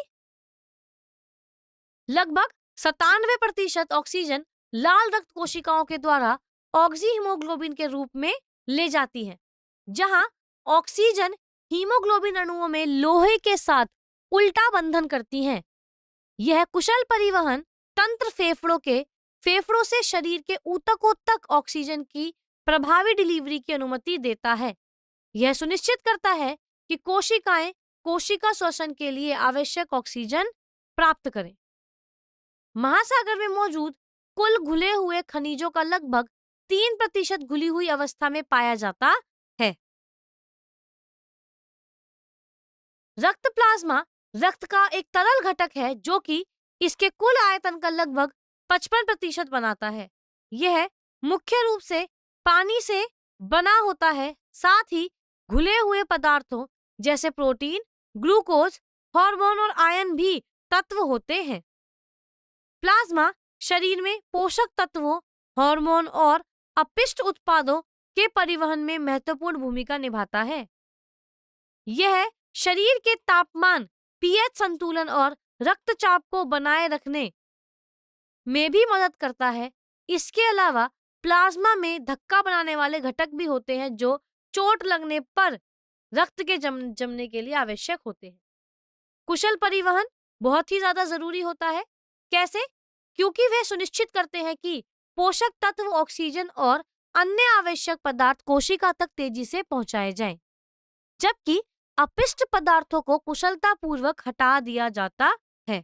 लगभग 97% ऑक्सीजन लाल रक्त कोशिकाओं के द्वारा ऑक्सीहीमोग्लोबिन के रूप में ले जाती है, जहां ऑक्सीजन हीमोग्लोबिन अणुओं में लोहे के साथ उल्टा बंधन करती हैं। यह कुशल परिवहन तंत्र फेफड़ों से शरीर के ऊतकों तक ऑक्सीजन की प्रभावी डिलीवरी की अनुमति देता है। यह सुनिश्चित करता है कि कोशिकाएं कोशिका श्वसन के लिए आवश्यक ऑक्सीजन प्राप्त करें। महासागर में मौजूद कुल घुले हुए खनिजों का लगभग 3% घुली हुई अवस्था में पाया जाता है। रक्त प्लाज्मा रक्त का एक तरल घटक है, जो कि इसके कुल आयतन का लगभग 55% बनाता है। यह मुख्य रूप से पानी से बना होता है, साथ ही घुले हुए पदार्थों जैसे प्रोटीन, ग्लूकोज, हार्मोन और आयन भी तत्व होते हैं। प्लाज्मा शरीर में पोषक तत्वों, हार्मोन और अपशिष्ट उत्पादों के परिवहन में महत्वपूर्ण भूमिका निभाता है। यह शरीर के तापमान, पीएच संतुलन और रक्तचाप को बनाए रखने में भी मदद करता है। इसके अलावा प्लाज्मा में धक्का बनाने वाले घटक भी होते हैं जो चोट लगने पर रक्त के जमने के लिए आवश्यक होते हैं। कुशल परिवहन बहुत ही ज्यादा जरूरी होता है। कैसे? क्योंकि वे सुनिश्चित करते हैं कि पोषक तत्व, ऑक्सीजन और अन्य आवश्यक पदार्थ कोशिका तक तेजी से पहुंचाए जाएं, जबकि अपशिष्ट पदार्थों को कुशलतापूर्वक हटा दिया जाता है।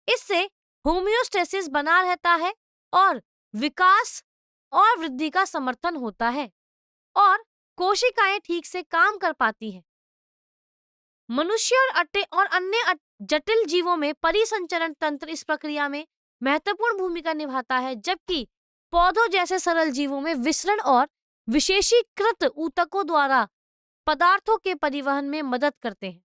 इससे होमियोस्टेसिस बना रहता है और विकास और वृद्धि का समर्थन होता है और कोशिकाएं ठीक से काम कर पाती हैं। मनुष्य और अन्य जटिल जीवों में परिसंचरण तंत्र इस प्रक्रिया में महत्वपूर्ण भूमिका निभाता है, जबकि पौधों जैसे सरल जीवों में विसरण और विशेषीकृत ऊतकों द्वारा पदार्थों के परिवहन में मदद करते हैं।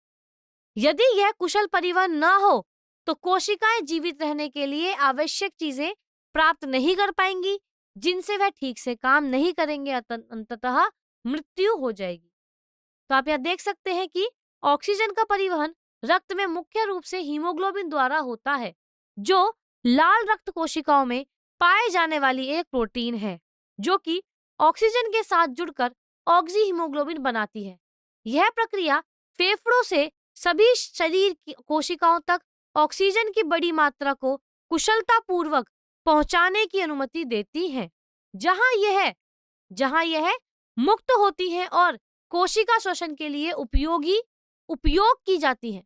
यदि यह कुशल परिवहन न हो तो कोशिकाएं जीवित रहने के लिए आवश्यक चीजें प्राप्त नहीं कर पाएंगी, जिनसे वह ठीक से काम नहीं करेंगे, अंततः मृत्यु हो जाएगी। तो आप यहाँ देख सकते हैं कि ऑक्सीजन का परिवहन रक्त में मुख्य रूप से हीमोग्लोबिन द्वारा होता है, जो लाल रक्त कोशिकाओं में पाए जाने वाली एक प्रोटीन है, जो कि ऑक्सीजन के साथ जुड़कर ऑक्सी हीमोग्लोबिन बनाती है। यह प्रक्रिया फेफड़ों से सभी शरीर की कोशिकाओं तक ऑक्सीजन की बड़ी मात्रा को कुशलतापूर्वक पहुंचाने की अनुमति देती है, जहां यह मुक्त होती है और कोशिका श्वसन के लिए उपयोग की जाती है।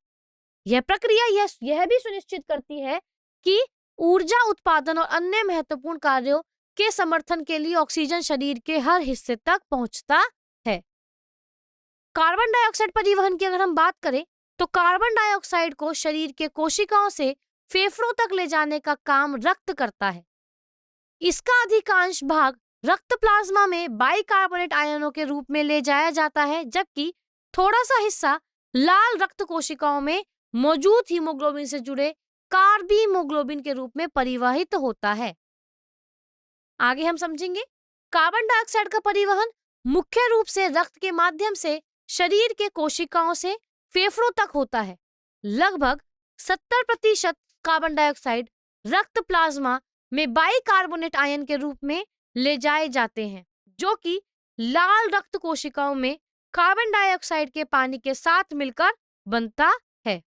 यह प्रक्रिया यह भी सुनिश्चित करती है कि ऊर्जा उत्पादन और अन्य महत्वपूर्ण कार्यों के समर्थन के लिए ऑक्सीजन शरीर के हर हिस्से तक पहुंचता है। कार्बन डाइऑक्साइड परिवहन की अगर हम बात करें तो कार्बन डाइऑक्साइड को शरीर के कोशिकाओं से फेफड़ों तक ले जाने का काम रक्त करता है। इसका अधिकांश भाग रक्त प्लाज्मा में बाइकार्बोनेट आयनों के रूप में ले जाया जाता है, जबकि थोड़ा सा हिस्सा लाल रक्त कोशिकाओं में मौजूद हीमोग्लोबिन से जुड़े कार्बीमोग्लोबिन के रूप में परिवहित होता है। आगे हम समझेंगे कार्बन डाइऑक्साइड का परिवहन मुख्य रूप से रक्त के माध्यम से शरीर के कोशिकाओं से फेफड़ों तक होता है। लगभग 70% कार्बन डाइऑक्साइड रक्त प्लाज्मा में बाइकार्बोनेट आयन के रूप में ले जाए जाते हैं, जो कि लाल रक्त कोशिकाओं में कार्बन डाइऑक्साइड के पानी के साथ मिलकर बनता है।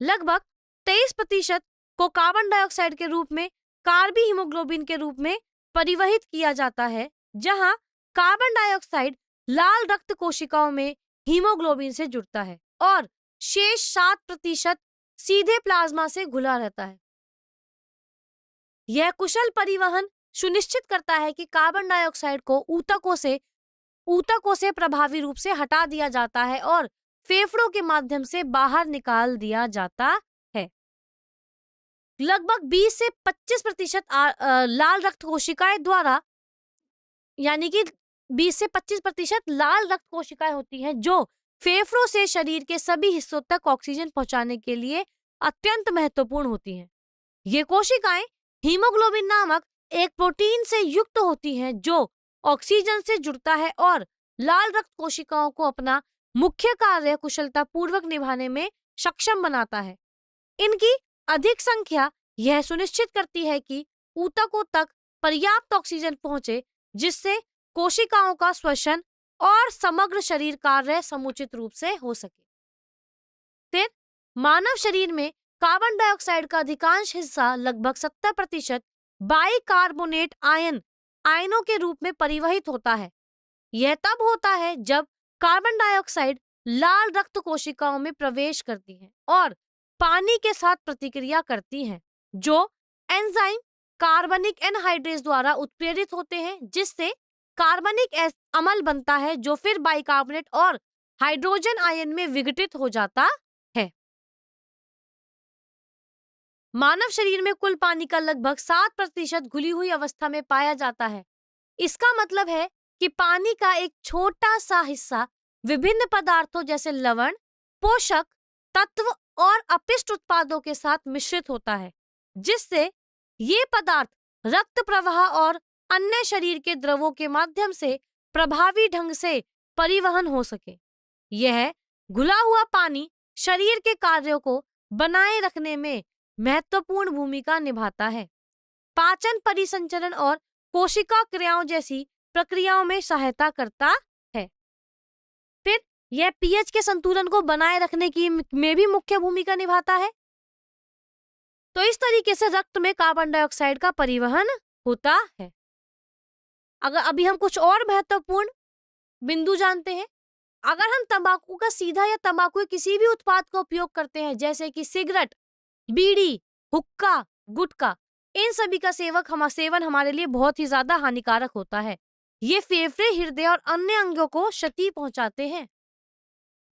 लगभग 23% को कार्बन डाइऑक्साइड के रूप में कार्बी हीमोग्लोबिन के रूप में परिवहित किया जाता है, जहां कार्बन डाइऑक्साइड लाल रक्त कोशिकाओं में हीमोग्लोबिन से जुड़ता है और शेष 7% सीधे प्लाज्मा से घुला रहता है। यह कुशल परिवहन सुनिश्चित करता है कि कार्बन डाइऑक्साइड को ऊतकों से प्रभावी रूप से हटा दिया जाता है और फेफड़ों के माध्यम से बाहर निकाल दिया जाता है। लगभग 20 से 25% लाल रक्त कोशिकाएं द्वारा, यानी कि 20 से 25% लाल रक्त कोशिकाएं होती हैं जो फेफड़ों से शरीर के सभी हिस्सों तक ऑक्सीजन पहुंचाने के लिए अत्यंत महत्वपूर्ण होती हैं। ये कोशिकाएं हीमोग्लोबिन नामक एक प्रोटीन से युक्त होती हैं जो ऑक्सीजन से जुड़ता है और लाल रक्त कोशिकाओं को अपना मुख्य कार्य कुशलतापूर्वक निभाने में सक्षम बनाता है। इनकी अधिक संख्या यह सुनिश्चित करती है कि ऊतकों तक पर्याप्त ऑक्सीजन पहुंचे, जिससे कोशिकाओं का श्वसन और समग्र शरीर कार्य समुचित रूप से हो सके। फिर मानव शरीर में कार्बन डाइऑक्साइड का अधिकांश हिस्सा लगभग 70% बाइकार्बोनेट आयनों के रूप में परिवहित होता है। यह तब होता है जब कार्बन डाइऑक्साइड लाल रक्त कोशिकाओं में प्रवेश करती है और पानी के साथ प्रतिक्रिया करती हैं, जो एंजाइम कार्बनिक एनहाइड्रेज द्वारा उत्प्रेरित होते हैं, जिससे कार्बनिक अम्ल बनता है जो फिर बाइकार्बोनेट और हाइड्रोजन आयन में विघटित हो जाता है। मानव शरीर में कुल पानी का लगभग 7% घुली हुई अवस्था में पाया जाता है। इसका मतलब है कि पानी का एक छोटा सा हिस्सा विभिन्न पदार्थों जैसे लवण, पोषक तत्व और अपशिष्ट उत्पादों के साथ मिश्रित होता है, जिससे ये पदार्थ रक्त प्रवाह और अन्य शरीर के द्रवों के माध्यम से प्रभावी ढंग से परिवहन हो सके। यह घुला हुआ पानी शरीर के कार्यों को बनाए रखने में महत्वपूर्ण भूमिका निभाता है, पाचन, परिसंचरण और कोशिका क्रियाओं जैसी प्रक्रियाओं में सहायता करता है। फिर यह पीएच के संतुलन को बनाए रखने की में भी मुख्य भूमिका निभाता है। तो इस तरीके से रक्त में कार्बन डाइऑक्साइड का परिवहन होता है। अगर अभी हम कुछ और महत्वपूर्ण बिंदु जानते हैं। अगर हम तंबाकू का सीधा या तंबाकू के किसी भी उत्पाद का उपयोग करते हैं, जैसे कि सिगरेट, बीड़ी, हुक्का, गुटखा, इन सभी का सेवन हमारे लिए बहुत ही ज्यादा हानिकारक होता है। ये फेफड़े, हृदय और अन्य अंगों को क्षति पहुंचाते हैं।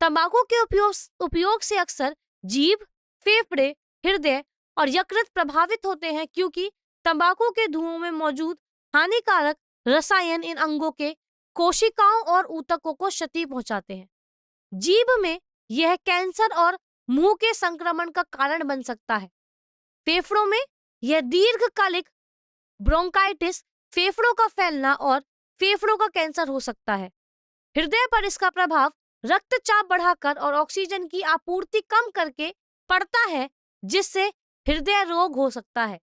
तंबाकू के उपयोग से अक्सर जीभ, फेफड़े, हृदय और यकृत प्रभावित होते हैं, क्योंकि तंबाकू के धुओं में मौजूद हानिकारक रसायन इन अंगों के कोशिकाओं और ऊतकों को क्षति पहुंचाते हैं। जीभ में यह कैंसर और मुंह के संक्रमण का कारण बन सकता है। फेफड़ों में यह दीर्घकालिक ब्रोंकाइटिस, फेफड़ों का फैलना और फेफड़ों का कैंसर हो सकता है। हृदय पर इसका प्रभाव रक्तचाप बढ़ाकर और ऑक्सीजन की आपूर्ति कम करके पड़ता है, जिससे हृदय रोग हो सकता है।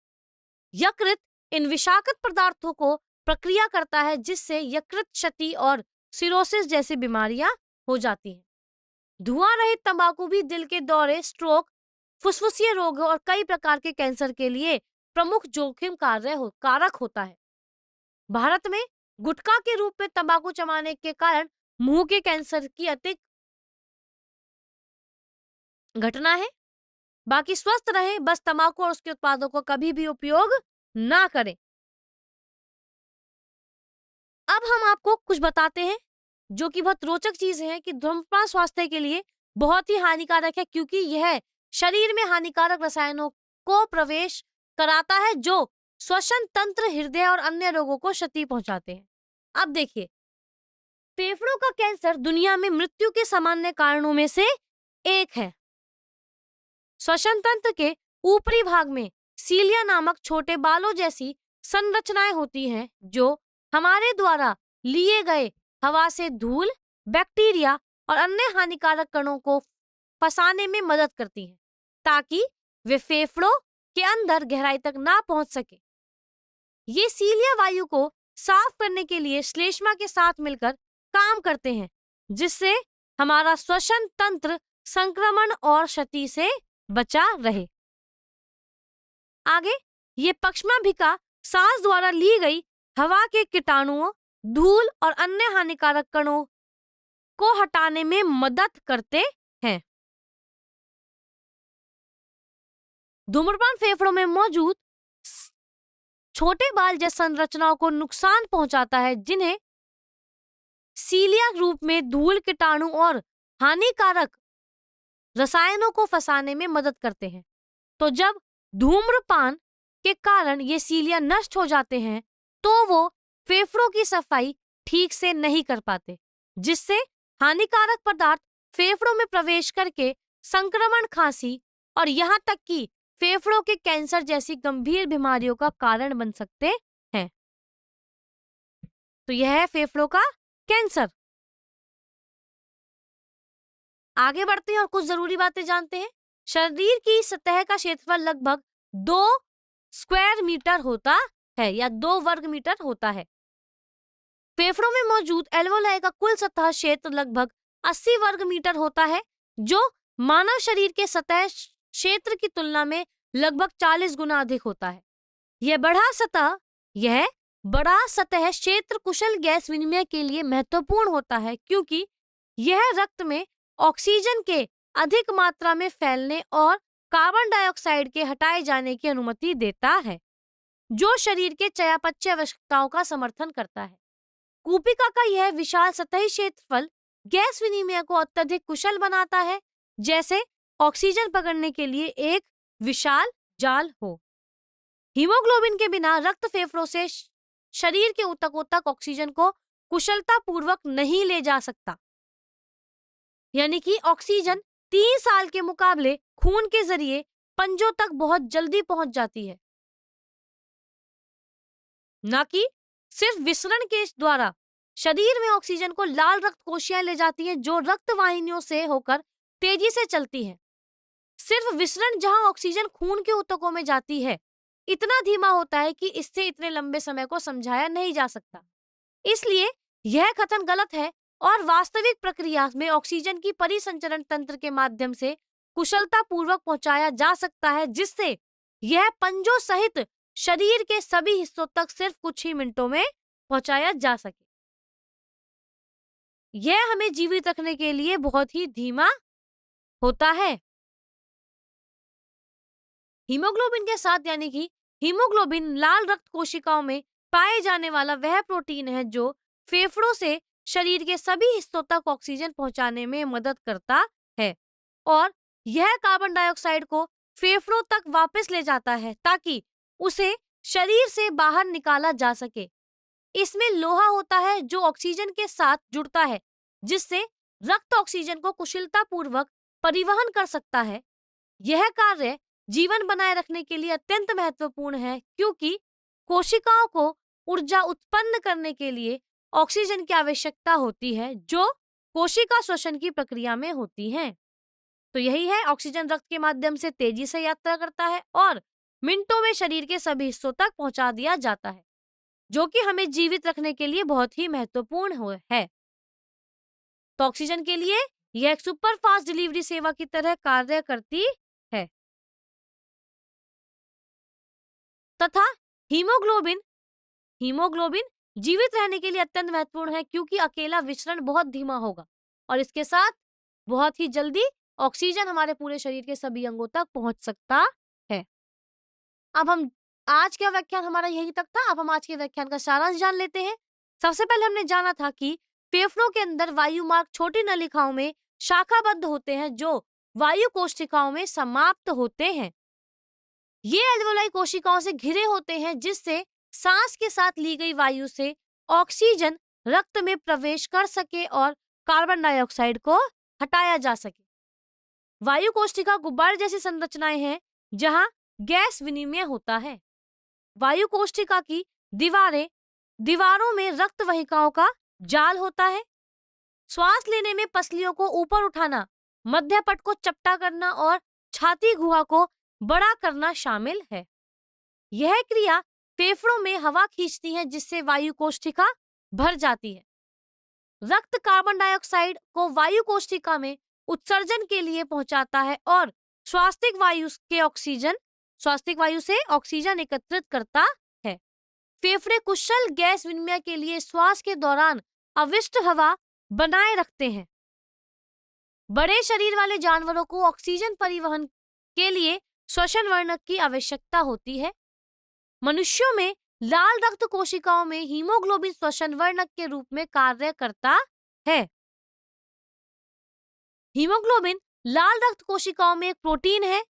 यकृत इन विषाक्त पदार्थों को प्रक्रिया करता है, जिससे यकृत क्षति और सिरोसिस जैसी बीमारियां हो जाती हैं। धुआं रहित तंबाकू भी दिल के दौरे, स्ट्रोक, फुसफुसिया रोग और कई प्रकार के कैंसर के लिए प्रमुख जोखिम कारक होता है। भारत में गुटखा के रूप में तंबाकू चबाने के कारण मुंह के कैंसर की अधिक घटना है। बाकी स्वस्थ रहें, बस तंबाकू और उसके उत्पादों को कभी भी उपयोग ना करें। अब हम आपको कुछ बताते हैं जो कि बहुत रोचक चीज है कि धूम्रपान स्वास्थ्य के लिए बहुत ही हानिकारक है, क्योंकि यह शरीर में हानिकारक रसायनों को प्रवेश कराता है जो श्वसन तंत्र, हृदय और अन्य रोगों को क्षति पहुंचाते हैं। अब देखिए, फेफड़ों का कैंसर दुनिया में मृत्यु के सामान्य कारणों में से एक है। श्वसन तंत्र के ऊपरी भाग में सीलिया नामक छोटे बालों जैसी संरचनाएं होती हैं, जो हमारे द्वारा लिए गए हवा से धूल, बैक्टीरिया और अन्य हानिकारक कणों को फंसाने में मदद करती हैं, ताकि वे फेफड़ों के अंदर गहराई तक ना पहुंच सके। ये सीलिया वायु को साफ करने के लिए श्लेष्मा के साथ मिलकर काम करते हैं, जिससे हमारा श्वसन तंत्र संक्रमण और क्षति से बचा रहे। आगे, ये पक्षमाभिका सांस द्वारा ली गई हवा के कीटाणुओं, धूल और अन्य हानिकारक कणों को हटाने में मदद करते हैं। धूम्रपान फेफड़ों में मौजूद छोटे बाल जैसी संरचनाओं को नुकसान पहुंचाता है, जिन्हें सीलिया रूप में धूल, कीटाणु और हानिकारक रसायनों को फंसाने में मदद करते हैं। तो जब धूम्रपान के कारण ये सीलिया नष्ट हो जाते हैं, तो वो फेफड़ों की सफाई ठीक से नहीं कर पाते, जिससे हानिकारक पदार्थ फेफड़ों में प्रवेश करके संक्रमण, खांसी और यहाँ तक कि फेफड़ों के कैंसर जैसी गंभीर बीमारियों का कारण बन सकते हैं। तो यह है फेफड़ों का कैंसर। आगे बढ़ते हैं और कुछ जरूरी बातें जानते हैं। शरीर की सतह का क्षेत्रफल लगभग 2 स्क्वायर मीटर होता है या 2 वर्ग मीटर होता है। फेफड़ों में मौजूद एल्वोलाई का कुल सतह क्षेत्र लगभग 80 वर्ग मीटर होता है, जो मानव शरीर के सतह क्षेत्र की तुलना में लगभग 40 गुना अधिक होता है। यह बड़ा सतह क्षेत्र कुशल गैस विनिमय के लिए महत्वपूर्ण होता है, क्योंकि यह रक्त में ऑक्सीजन के अधिक मात्रा में फैलने और कार्बन डाइऑक्साइड के हटाए जाने की अनुमति देता है, जो शरीर के चयापचय आवश्यकताओं का समर्थन करता है। कूपिका का यह विशाल सतही क्षेत्रफल गैस विनिमय को अत्यधिक कुशल बनाता है, जैसे ऑक्सीजन पकड़ने के लिए एक विशाल जाल हो। हीमोग्लोबिन के बिना रक्त फेफड़ों से शरीर के ऊतकों तक ऑक्सीजन को कुशलतापूर्वक नहीं ले जा सकता, यानी कि ऑक्सीजन 3 साल के मुकाबले खून के जरिए पंजों तक बहुत जल्दी पहुंच जाती है, ना कि सिर्फ विसरण के द्वारा शरीर में ऑक्सीजन को लाल रक्त कोशिकाएं ले जाती हैं, जो रक्त वाहिनियों से होकर तेजी से चलती हैं। सिर्फ विसरण जहां ऑक्सीजन खून के ऊतकों में जाती है, इतना धीमा होता है कि इससे इतने लंबे समय को समझाया नहीं जा सकता। इसलिए यह कथन गलत है और वास्तविक प्रक्रिया में ऑक्सीजन की परिसंचरण तंत्र के माध्यम से कुशलता पूर्वक पहुंचाया जा सकता है, जिससे यह पंजों सहित शरीर के सभी हिस्सों तक सिर्फ कुछ ही मिनटों में पहुंचाया जा सके। यह हमें जीवित रखने के लिए बहुत ही धीमा होता है। हीमोग्लोबिन के साथ, यानी कि हीमोग्लोबिन लाल रक्त कोशिकाओं में पाए जाने वाला वह प्रोटीन है जो फेफड़ों से शरीर के सभी हिस्सों तक ऑक्सीजन पहुंचाने में मदद करता है और यह कार्बन डाइऑक्साइड को फेफड़ों तक वापस ले जाता है ताकि उसे शरीर से बाहर निकाला जा सके। इसमें लोहा होता है जो ऑक्सीजन के साथ जुड़ता है, जिससे रक्त ऑक्सीजन को कुशलतापूर्वक परिवहन कर सकता है। यह कार्य जीवन बनाए रखने के लिए अत्यंत महत्वपूर्ण है, क्योंकि कोशिकाओं को ऊर्जा उत्पन्न करने के लिए ऑक्सीजन की आवश्यकता होती है, जो कोशिका श्वसन की प्रक्रिया में होती है। तो यही है, ऑक्सीजन रक्त के माध्यम से तेजी से यात्रा करता है और मिनटों में शरीर के सभी हिस्सों तक पहुंचा दिया जाता है, जो कि हमें जीवित रखने के लिए बहुत ही महत्वपूर्ण है। तो ऑक्सीजन के लिए यह एक सुपर फास्ट डिलीवरी सेवा की तरह कार्य करती है। तथा हीमोग्लोबिन जीवित रहने के लिए अत्यंत महत्वपूर्ण है, क्योंकि अकेला विचरण बहुत धीमा होगा और इसके साथ बहुत ही जल्दी ऑक्सीजन हमारे पूरे शरीर के सभी अंगों तक पहुंच सकता है। अब हम आज का व्याख्यान हमारा यही तक था। अब हम आज के व्याख्यान का सारांश जान लेते हैं। सबसे पहले हमने जाना था कि फेफड़ों के अंदर वायु मार्ग छोटी नलिकाओं में शाखाबद्ध होते हैं, जो वायु कोशिकाओं में समाप्त होते हैं। ये एल्वेओलाई कोशिकाओं से घिरे होते हैं, जिससे सांस के साथ ली गई वायु से ऑक्सीजन रक्त में प्रवेश कर सके और कार्बन डाइऑक्साइड को हटाया जा सके। वायु कोशिका गुब्बारे जैसी संरचनाएं हैं जहां गैस विनिमय होता है। वायु कोशिका की दीवारों में रक्त वाहिकाओं का जाल होता है। श्वास लेने में पसलियों को ऊपर उठाना, मध्यपट को चपटा करना और छाती गुहा को बड़ा करना शामिल है। यह क्रिया फेफड़ों में हवा खींचती है, जिससे वायु कोशिका भर जाती है। रक्त कार्बन डाइऑक्साइड को वायु कोशिका में उत्सर्जन के लिए पहुंचाता है और स्वास्थ्य वायु से ऑक्सीजन एकत्रित करता है। फेफड़े कुशल गैस विनिमय के लिए श्वास के दौरान अवशिष्ट हवा बनाए रखते हैं। बड़े शरीर वाले जानवरों को ऑक्सीजन परिवहन के लिए श्वसन वर्णक की आवश्यकता होती है। मनुष्यों में लाल रक्त कोशिकाओं में हीमोग्लोबिन श्वसन वर्णक के रूप में कार्य करता है। हीमोग्लोबिन लाल रक्त कोशिकाओं में एक प्रोटीन है।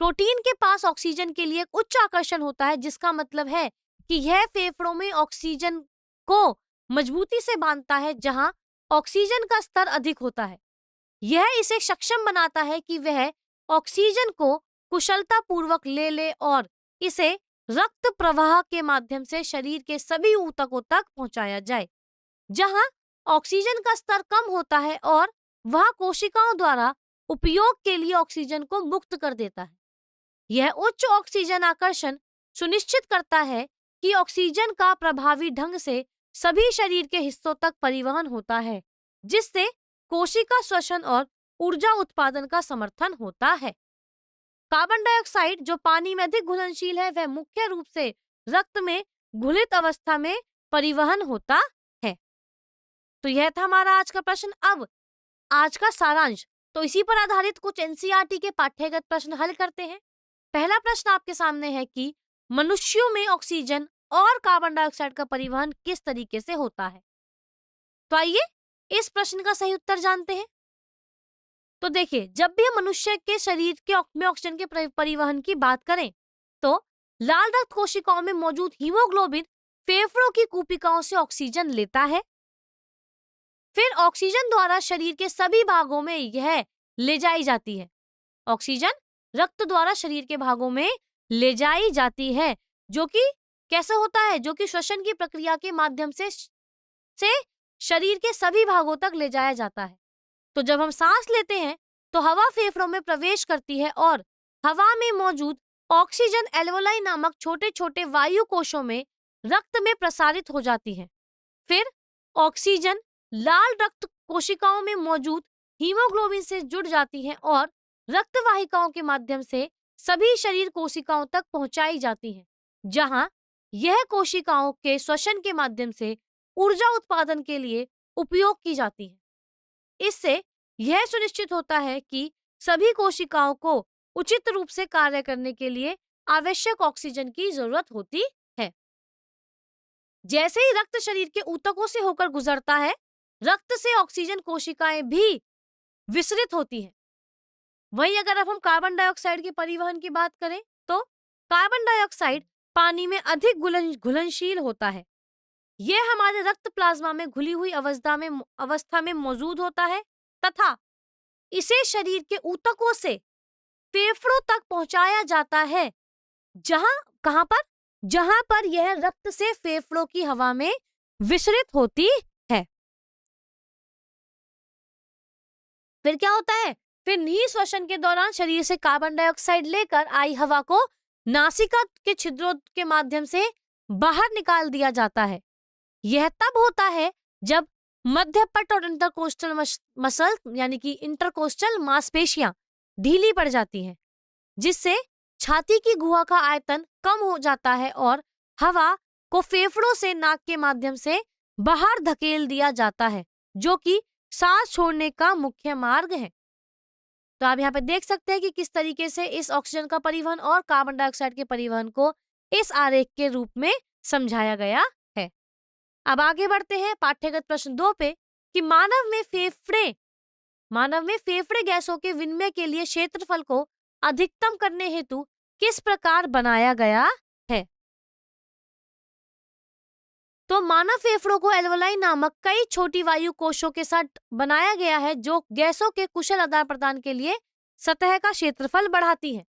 प्रोटीन के पास ऑक्सीजन के लिए एक उच्च आकर्षण होता है, जिसका मतलब है कि यह फेफड़ों में ऑक्सीजन को मजबूती से बांधता है जहां ऑक्सीजन का स्तर अधिक होता है। यह इसे सक्षम बनाता है कि वह ऑक्सीजन को कुशलतापूर्वक ले और इसे रक्त प्रवाह के माध्यम से शरीर के सभी ऊतकों तक पहुंचाया जाए, जहां ऑक्सीजन का स्तर कम होता है और वह कोशिकाओं द्वारा उपयोग के लिए ऑक्सीजन को मुक्त कर देता है। यह उच्च ऑक्सीजन आकर्षण सुनिश्चित करता है कि ऑक्सीजन का प्रभावी ढंग से सभी शरीर के हिस्सों तक परिवहन होता है, जिससे कोशिका श्वसन और ऊर्जा उत्पादन का समर्थन होता है। कार्बन डाइऑक्साइड, जो पानी में अधिक घुलनशील है, वह मुख्य रूप से रक्त में घुलित अवस्था में परिवहन होता है। तो यह था हमारा आज का प्रश्न। अब आज का सारांश, तो इसी पर आधारित कुछ एनसीईआरटी के पाठ्यगत प्रश्न हल करते हैं। पहला प्रश्न आपके सामने है कि मनुष्यों में ऑक्सीजन और कार्बन डाइऑक्साइड का परिवहन किस तरीके से होता है। तो आइए इस प्रश्न का सही उत्तर जानते हैं। तो देखिए, जब भी हम मनुष्य के शरीर के में ऑक्सीजन के परिवहन की बात करें, तो लाल रक्त कोशिकाओं में मौजूद हीमोग्लोबिन फेफड़ों की कूपिकाओं से ऑक्सीजन लेता है। फिर ऑक्सीजन द्वारा शरीर के सभी भागों में यह ले जाई जाती है। ऑक्सीजन रक्त द्वारा शरीर के भागों में ले जाई जाती है, जो कि कैसे होता है? जो कि श्वसन की प्रक्रिया के माध्यम से शरीर के सभी भागों तक ले जाया जाता है। तो जब हम सांस लेते हैं तो हवा फेफड़ों में प्रवेश करती है और हवा में मौजूद ऑक्सीजन एल्वोलाई नामक छोटे छोटे वायु कोशों में रक्त में प्रसारित हो जाती है। फिर ऑक्सीजन लाल रक्त कोशिकाओं में मौजूद हीमोग्लोबिन से जुड़ जाती है और रक्त वाहिकाओं के माध्यम से सभी शरीर कोशिकाओं तक पहुंचाई जाती है, जहां यह कोशिकाओं के श्वसन के माध्यम से ऊर्जा उत्पादन के लिए उपयोग की जाती है। इससे यह सुनिश्चित होता है कि सभी कोशिकाओं को उचित रूप से कार्य करने के लिए आवश्यक ऑक्सीजन की जरूरत होती है। जैसे ही रक्त शरीर के ऊतकों से होकर गुजरता है, रक्त से ऑक्सीजन कोशिकाएं भी विसरित होती हैं। वहीं अगर अब हम कार्बन डाइऑक्साइड के परिवहन की बात करें तो कार्बन डाइऑक्साइड पानी में अधिक घुलनशील होता है। यह हमारे रक्त प्लाज्मा में घुली हुई अवस्था में मौजूद होता है तथा इसे शरीर के ऊतकों से फेफड़ों तक पहुंचाया जाता है, जहां पर यह रक्त से फेफड़ों की हवा में विसरित होती है। फिर क्या होता है? फिर निःश्वसन के दौरान शरीर से कार्बन डाइऑक्साइड लेकर आई हवा को नासिका के छिद्रों के माध्यम से बाहर निकाल दिया जाता है। यह तब होता है जब मध्यपट और इंटरकोस्टल मसल यानी कि इंटरकोस्टल मांसपेशियां ढीली पड़ जाती हैं, जिससे छाती की गुहा का आयतन कम हो जाता है और हवा को फेफड़ों से नाक के माध्यम से बाहर धकेल दिया जाता है, जो कि सांस छोड़ने का मुख्य मार्ग है। तो आप यहाँ पे देख सकते हैं कि किस तरीके से इस ऑक्सीजन का परिवहन और कार्बन डाइऑक्साइड के परिवहन को इस आरेख के रूप में समझाया गया है। अब आगे बढ़ते हैं पाठ्यगत प्रश्न 2 पे कि मानव में फेफड़े गैसों के विनिमय के लिए क्षेत्रफल को अधिकतम करने हेतु किस प्रकार बनाया गया है। तो मानव फेफड़ों को एल्वोलाई नामक कई छोटी वायु कोशों के साथ बनाया गया है, जो गैसों के कुशल आदान प्रदान के लिए सतह का क्षेत्रफल बढ़ाती है।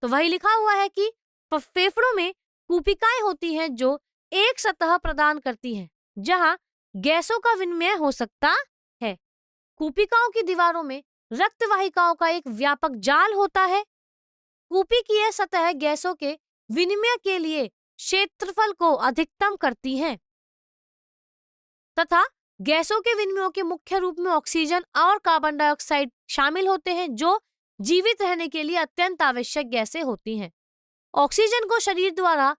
तो वही लिखा हुआ है कि फेफड़ों में कूपिकाएं होती हैं जो एक सतह प्रदान करती हैं, जहां गैसों का विनिमय हो सकता है। कूपिकाओं की दीवारों में रक्त वाहिकाओं का एक व्यापक जाल होता है। कूपी की यह सतह गैसों के विनिमय के लिए क्षेत्रफल को अधिकतम करती है तथा गैसों के विनिमय के मुख्य रूप में ऑक्सीजन और कार्बन डाइऑक्साइड शामिल होते हैं, जो जीवित रहने के लिए अत्यंत आवश्यक गैसें होती हैं। ऑक्सीजन को शरीर द्वारा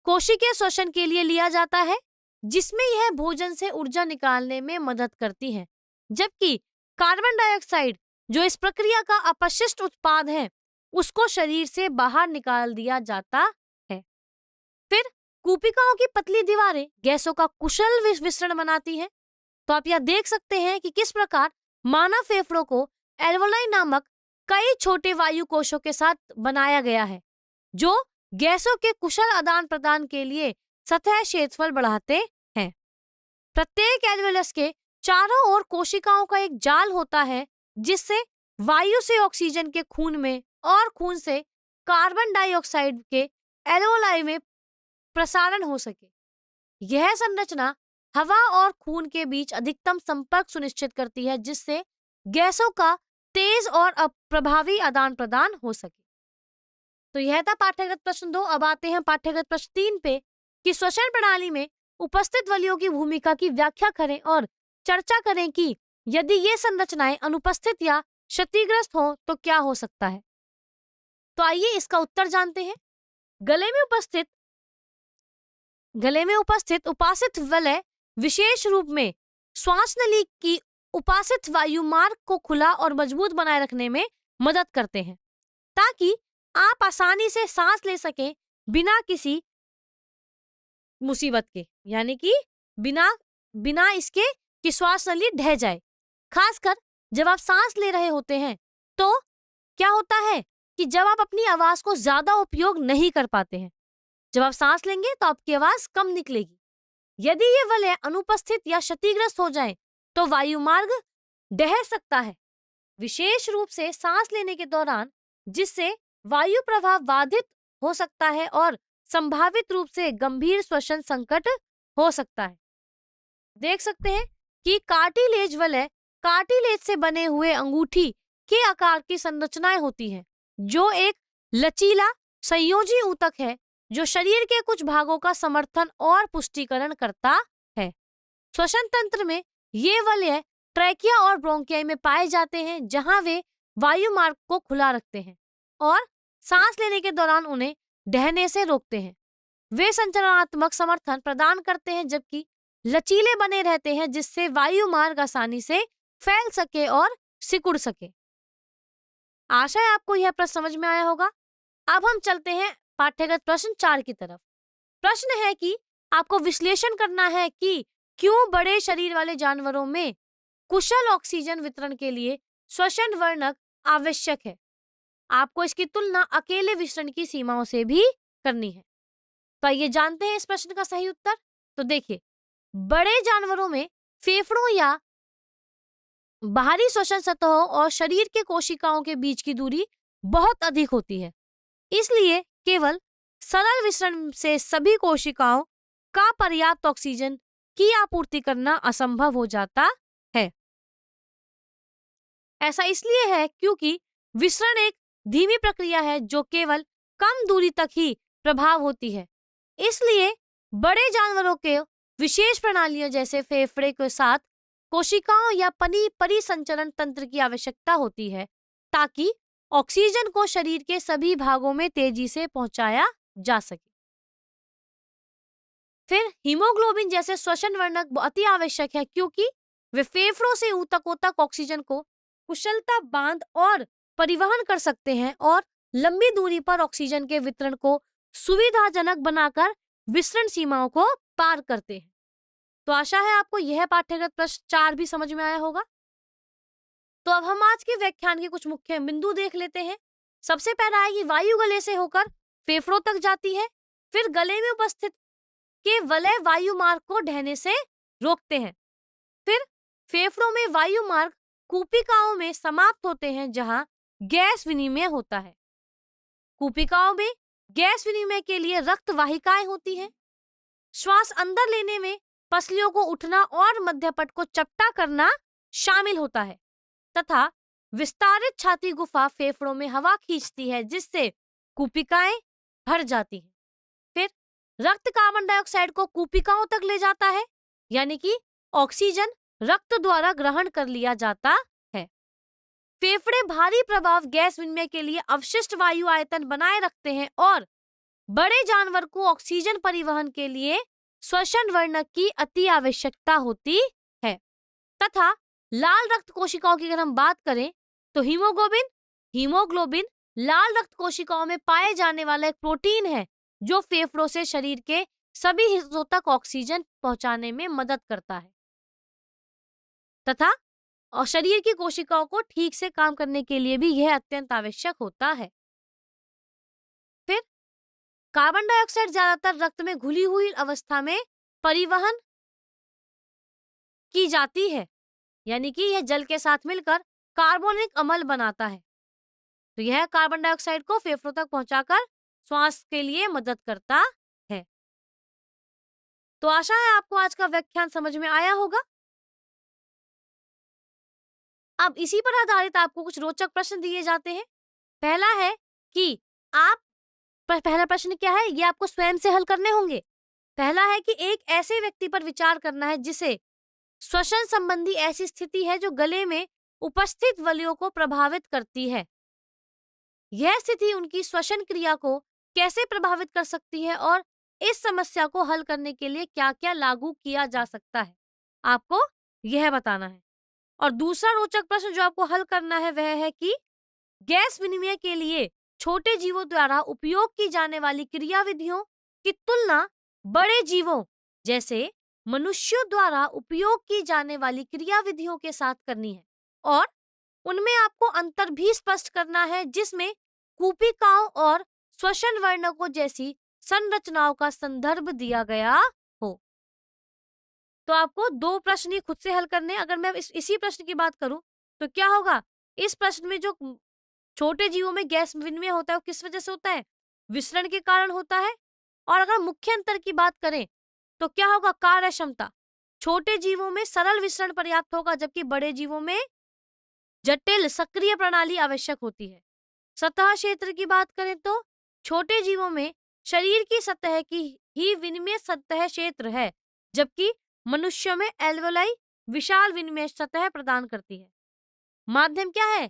कोशिकीय श्वसन के लिए लिया जाता है, जिसमें यह भोजन से ऊर्जा निकालने में मदद करती है, जबकि कार्बन डाइऑक्साइड जो इस प्रक्रिया का अपशिष्ट उत्पाद है, उसको शरीर से बाहर निकाल दिया जाता है। फिर कूपिकाओं की पतली दीवारें गैसों का कुशल विसरण बनाती हैं। तो आप यह देख सकते हैं कि किस प्रकार मानव फेफड़ों को एल्वोलाई नामक कई छोटे वायु कोशों के साथ बनाया गया है, जो गैसों के कुशल आदान प्रदान के लिए सतह क्षेत्रफल बढ़ाते हैं। प्रत्येक एल्वेलस के चारों ओर कोशिकाओं का एक जाल होता है, जिससे वायु से ऑक्सीजन के खून में और खून से कार्बन डाइऑक्साइड के एल्वोलाई में प्रसारण हो सके। यह संरचना हवा और खून के बीच अधिकतम संपर्क सुनिश्चित करती है, जिससे गैसों का तेज और प्रभावी आदान प्रदान हो सके। तो यह था पाठ्यगत प्रश्न 2। अब आते हैं पाठ्यगत प्रश्न 3 पे कि श्वसन प्रणाली में उपस्थित वलियों की भूमिका की व्याख्या करें और चर्चा करें कि यदि ये संरचनाएं अनुपस्थित या क्षतिग्रस्त हो तो क्या हो सकता है। तो आइए इसका उत्तर जानते हैं। गले में उपस्थित उपासित वलय विशेष रूप में श्वास नली की उपासित वायु मार्ग को खुला और मजबूत बनाए रखने में मदद करते हैं, ताकि आप आसानी से सांस ले सकें बिना किसी मुसीबत के, यानी कि बिना इसके कि श्वास नली ढह जाए। खासकर जब आप सांस ले रहे होते हैं तो क्या होता है कि जब आप अपनी आवाज को ज्यादा उपयोग नहीं कर पाते हैं, जब आप सांस लेंगे तो आपकी आवाज कम निकलेगी। यदि ये वलय अनुपस्थित या क्षतिग्रस्त हो जाए तो वायु मार्ग ढह सकता है, विशेष रूप से सांस लेने के दौरान, जिससे वायु प्रवाह बाधित हो सकता है और संभावित रूप से गंभीर श्वसन संकट हो सकता है। देख सकते हैं कि कार्टिलेज वलय कार्टिलेज से बने हुए अंगूठी के आकार की संरचनाएं होती हैं, जो एक लचीला संयोजी ऊतक है जो शरीर के कुछ भागों का समर्थन और पुष्टिकरण करता है। श्वसन तंत्र में ये वलय ट्रैकिया और ब्रोंकियाई में पाए जाते हैं, जहां वे वायु मार्ग को खुला रखते हैं और सांस लेने के दौरान उन्हें ढहने से रोकते हैं। वे संचलनात्मक समर्थन प्रदान करते हैं, जबकि लचीले बने रहते हैं, जिससे वायु मार्ग आसानी से फैल सके और सिकुड़ सके। आशा है आपको यह प्रश्न समझ में आया होगा। अब हम चलते हैं पाठ्यगत प्रश्न 4 की तरफ। प्रश्न है कि आपको विश्लेषण करना है कि क्यों बड़े शरीर वाले जानवरों में कुशल ऑक्सीजन वितरण के लिए श्वसन वर्णक आवश्यक है। आपको इसकी तुलना अकेले विसरण की सीमाओं से भी करनी है। तो आइए जानते हैं इस प्रश्न का सही उत्तर। तो देखिए, बड़े जानवरों में फेफड़ों या बाहरी श्वसन सतहों और शरीर के कोशिकाओं के बीच की दूरी बहुत अधिक होती है, इसलिए केवल सरल विसरण से सभी कोशिकाओं का पर्याप्त ऑक्सीजन की आपूर्ति करना असंभव हो जाता है। ऐसा इसलिए है क्योंकि विसरण एक धीमी प्रक्रिया है जो केवल कम दूरी तक ही प्रभाव होती है। इसलिए बड़े जानवरों के विशेष प्रणालियों जैसे फेफड़े के साथ कोशिकाओं या परिसंचरण तंत्र की आवश्यकता होती है, ताकि ऑक्सीजन को शरीर के सभी भागों में तेजी से पहुंचाया जा सके। फिर हीमोग्लोबिन जैसे श्वसन वर्णक अति आवश्यक है, क्योंकि वे फेफड़ों से ऊतकों तक ऑक्सीजन को कुशलता बांध और परिवहन कर सकते हैं और लंबी दूरी पर ऑक्सीजन के वितरण को सुविधाजनक बनाकर विसरण सीमाओं को पार करते हैं। तो आशा है आपको यह पाठ्यगत प्रश्न 4 भी समझ में आया होगा। तो अब हम आज के व्याख्यान के कुछ मुख्य बिंदु देख लेते हैं। सबसे पहला है कि वायु गले से होकर फेफड़ों तक जाती है, फिर गले में उपस्थित के वलय वायु मार्ग को ढहने से रोकते हैं। फिर फेफड़ों में वायु मार्ग कूपिकाओं में समाप्त होते हैं, जहां गैस विनिमय होता है। कूपिकाओं में गैस विनिमय के लिए रक्त वाहिकाएं होती हैं। श्वास अंदर लेने में पसलियों को उठना और मध्यपट को चपटा करना शामिल होता है तथा विस्तारित छाती गुफा फेफड़ों में हवा खींचती है, जिससे कूपिकाएं भर जाती हैं। फिर रक्त कार्बन डाइऑक्साइड को कूपिकाओं तक ले जाता है, यानी कि ऑक्सीजन रक्त द्वारा ग्रहण कर लिया जाता है। फेफड़े भारी प्रभाव गैस विनिमय के लिए अवशिष्ट वायु आयतन बनाए रखते हैं और बड़े जानवर को ऑक्सीजन परिवहन के लिए श्वसन वर्णक की अति आवश्यकता होती है। तथा लाल रक्त कोशिकाओं की अगर हम बात करें तो हीमोग्लोबिन लाल रक्त कोशिकाओं में पाए जाने वाला एक प्रोटीन है जो फेफड़ों से शरीर के सभी हिस्सों तक ऑक्सीजन पहुंचाने में मदद करता है तथा और शरीर की कोशिकाओं को ठीक से काम करने के लिए भी यह अत्यंत आवश्यक होता है। फिर कार्बन डाइऑक्साइड ज्यादातर रक्त में घुली हुई अवस्था में परिवहन की जाती है, यानी कि यह जल के साथ मिलकर कार्बोनिक अम्ल बनाता है। तो यह कार्बन डाइऑक्साइड को फेफड़ों तक पहुंचाकर श्वास के लिए मदद करता है। तो आशा है आपको आज का व्याख्यान समझ में आया होगा। अब इसी पर आधारित आपको कुछ रोचक प्रश्न दिए जाते हैं। पहला है कि पहला प्रश्न क्या है, ये आपको स्वयं से हल करने होंगे। पहला है कि एक ऐसे व्यक्ति पर विचार करना है जिसे श्वसन संबंधी ऐसी स्थिति है जो गले में उपस्थित वलयों को प्रभावित करती है। यह स्थिति उनकी श्वसन क्रिया को कैसे प्रभावित कर सकती है और इस समस्या को हल करने के लिए क्या-क्या लागू किया जा सकता है, आपको यह बताना है। और दूसरा रोचक प्रश्न जो आपको हल करना है वह है कि गैस विनिमय के लिए छोटे जीवों द्वारा उपयोग की जाने वाली क्रियाविधियों की तुलना बड़े जीवों जैसे मनुष्यों द्वारा उपयोग की जाने वाली क्रियाविधियों के साथ करनी है और उनमें आपको अंतर भी स्पष्ट करना है, जिसमें कूपिकाओं और श्वसन वर्णकों जैसी संरचनाओं का संदर्भ दिया गया हो। तो आपको 2 प्रश्न ही खुद से हल करने। अगर मैं इसी प्रश्न की बात करूं तो क्या होगा, इस प्रश्न में जो छोटे जीवों में गैस विनिमय होता है वो किस वजह से होता है, विसरण के कारण होता है। और अगर मुख्य अंतर की बात करें तो क्या होगा, कार्य क्षमता। छोटे जीवों में सरल विसरण पर्याप्त होगा, जबकि बड़े जीवों में जटिल सक्रिय प्रणाली आवश्यक होती है। सतह क्षेत्र की बात करें तो छोटे जीवों में शरीर की सतह की ही विनिमय सतह क्षेत्र है, जबकि मनुष्यों में एल्वेओलाई विशाल विनिमय सतह प्रदान करती है। माध्यम क्या है?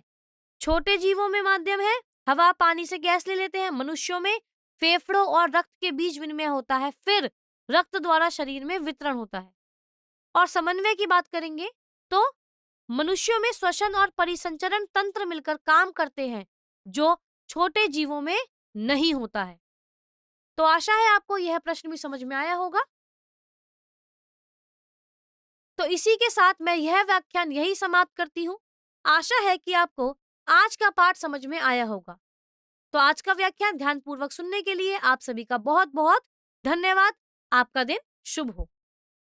छोटे जीवों में माध्यम है हवा, पानी से गैस ले लेते हैं। मनुष्यों में फेफड़ों और रक्त के बीच विनिमय होता है, फिर रक्त द्वारा शरीर में वितरण होता है। और समन्वय की बात करेंगे तो मनुष्यों में श्वसन और परिसंचरण तंत्र मिलकर काम करते हैं, जो छोटे जीवों में नहीं होता है। तो आशा है आपको यह प्रश्न भी समझ में आया होगा। तो इसी के साथ मैं यह व्याख्यान यही समाप्त करती हूँ। आशा है कि आपको आज का पाठ समझ में आया होगा। तो आज का व्याख्यान ध्यानपूर्वक सुनने के लिए आप सभी का बहुत बहुत धन्यवाद। आपका दिन शुभ हो।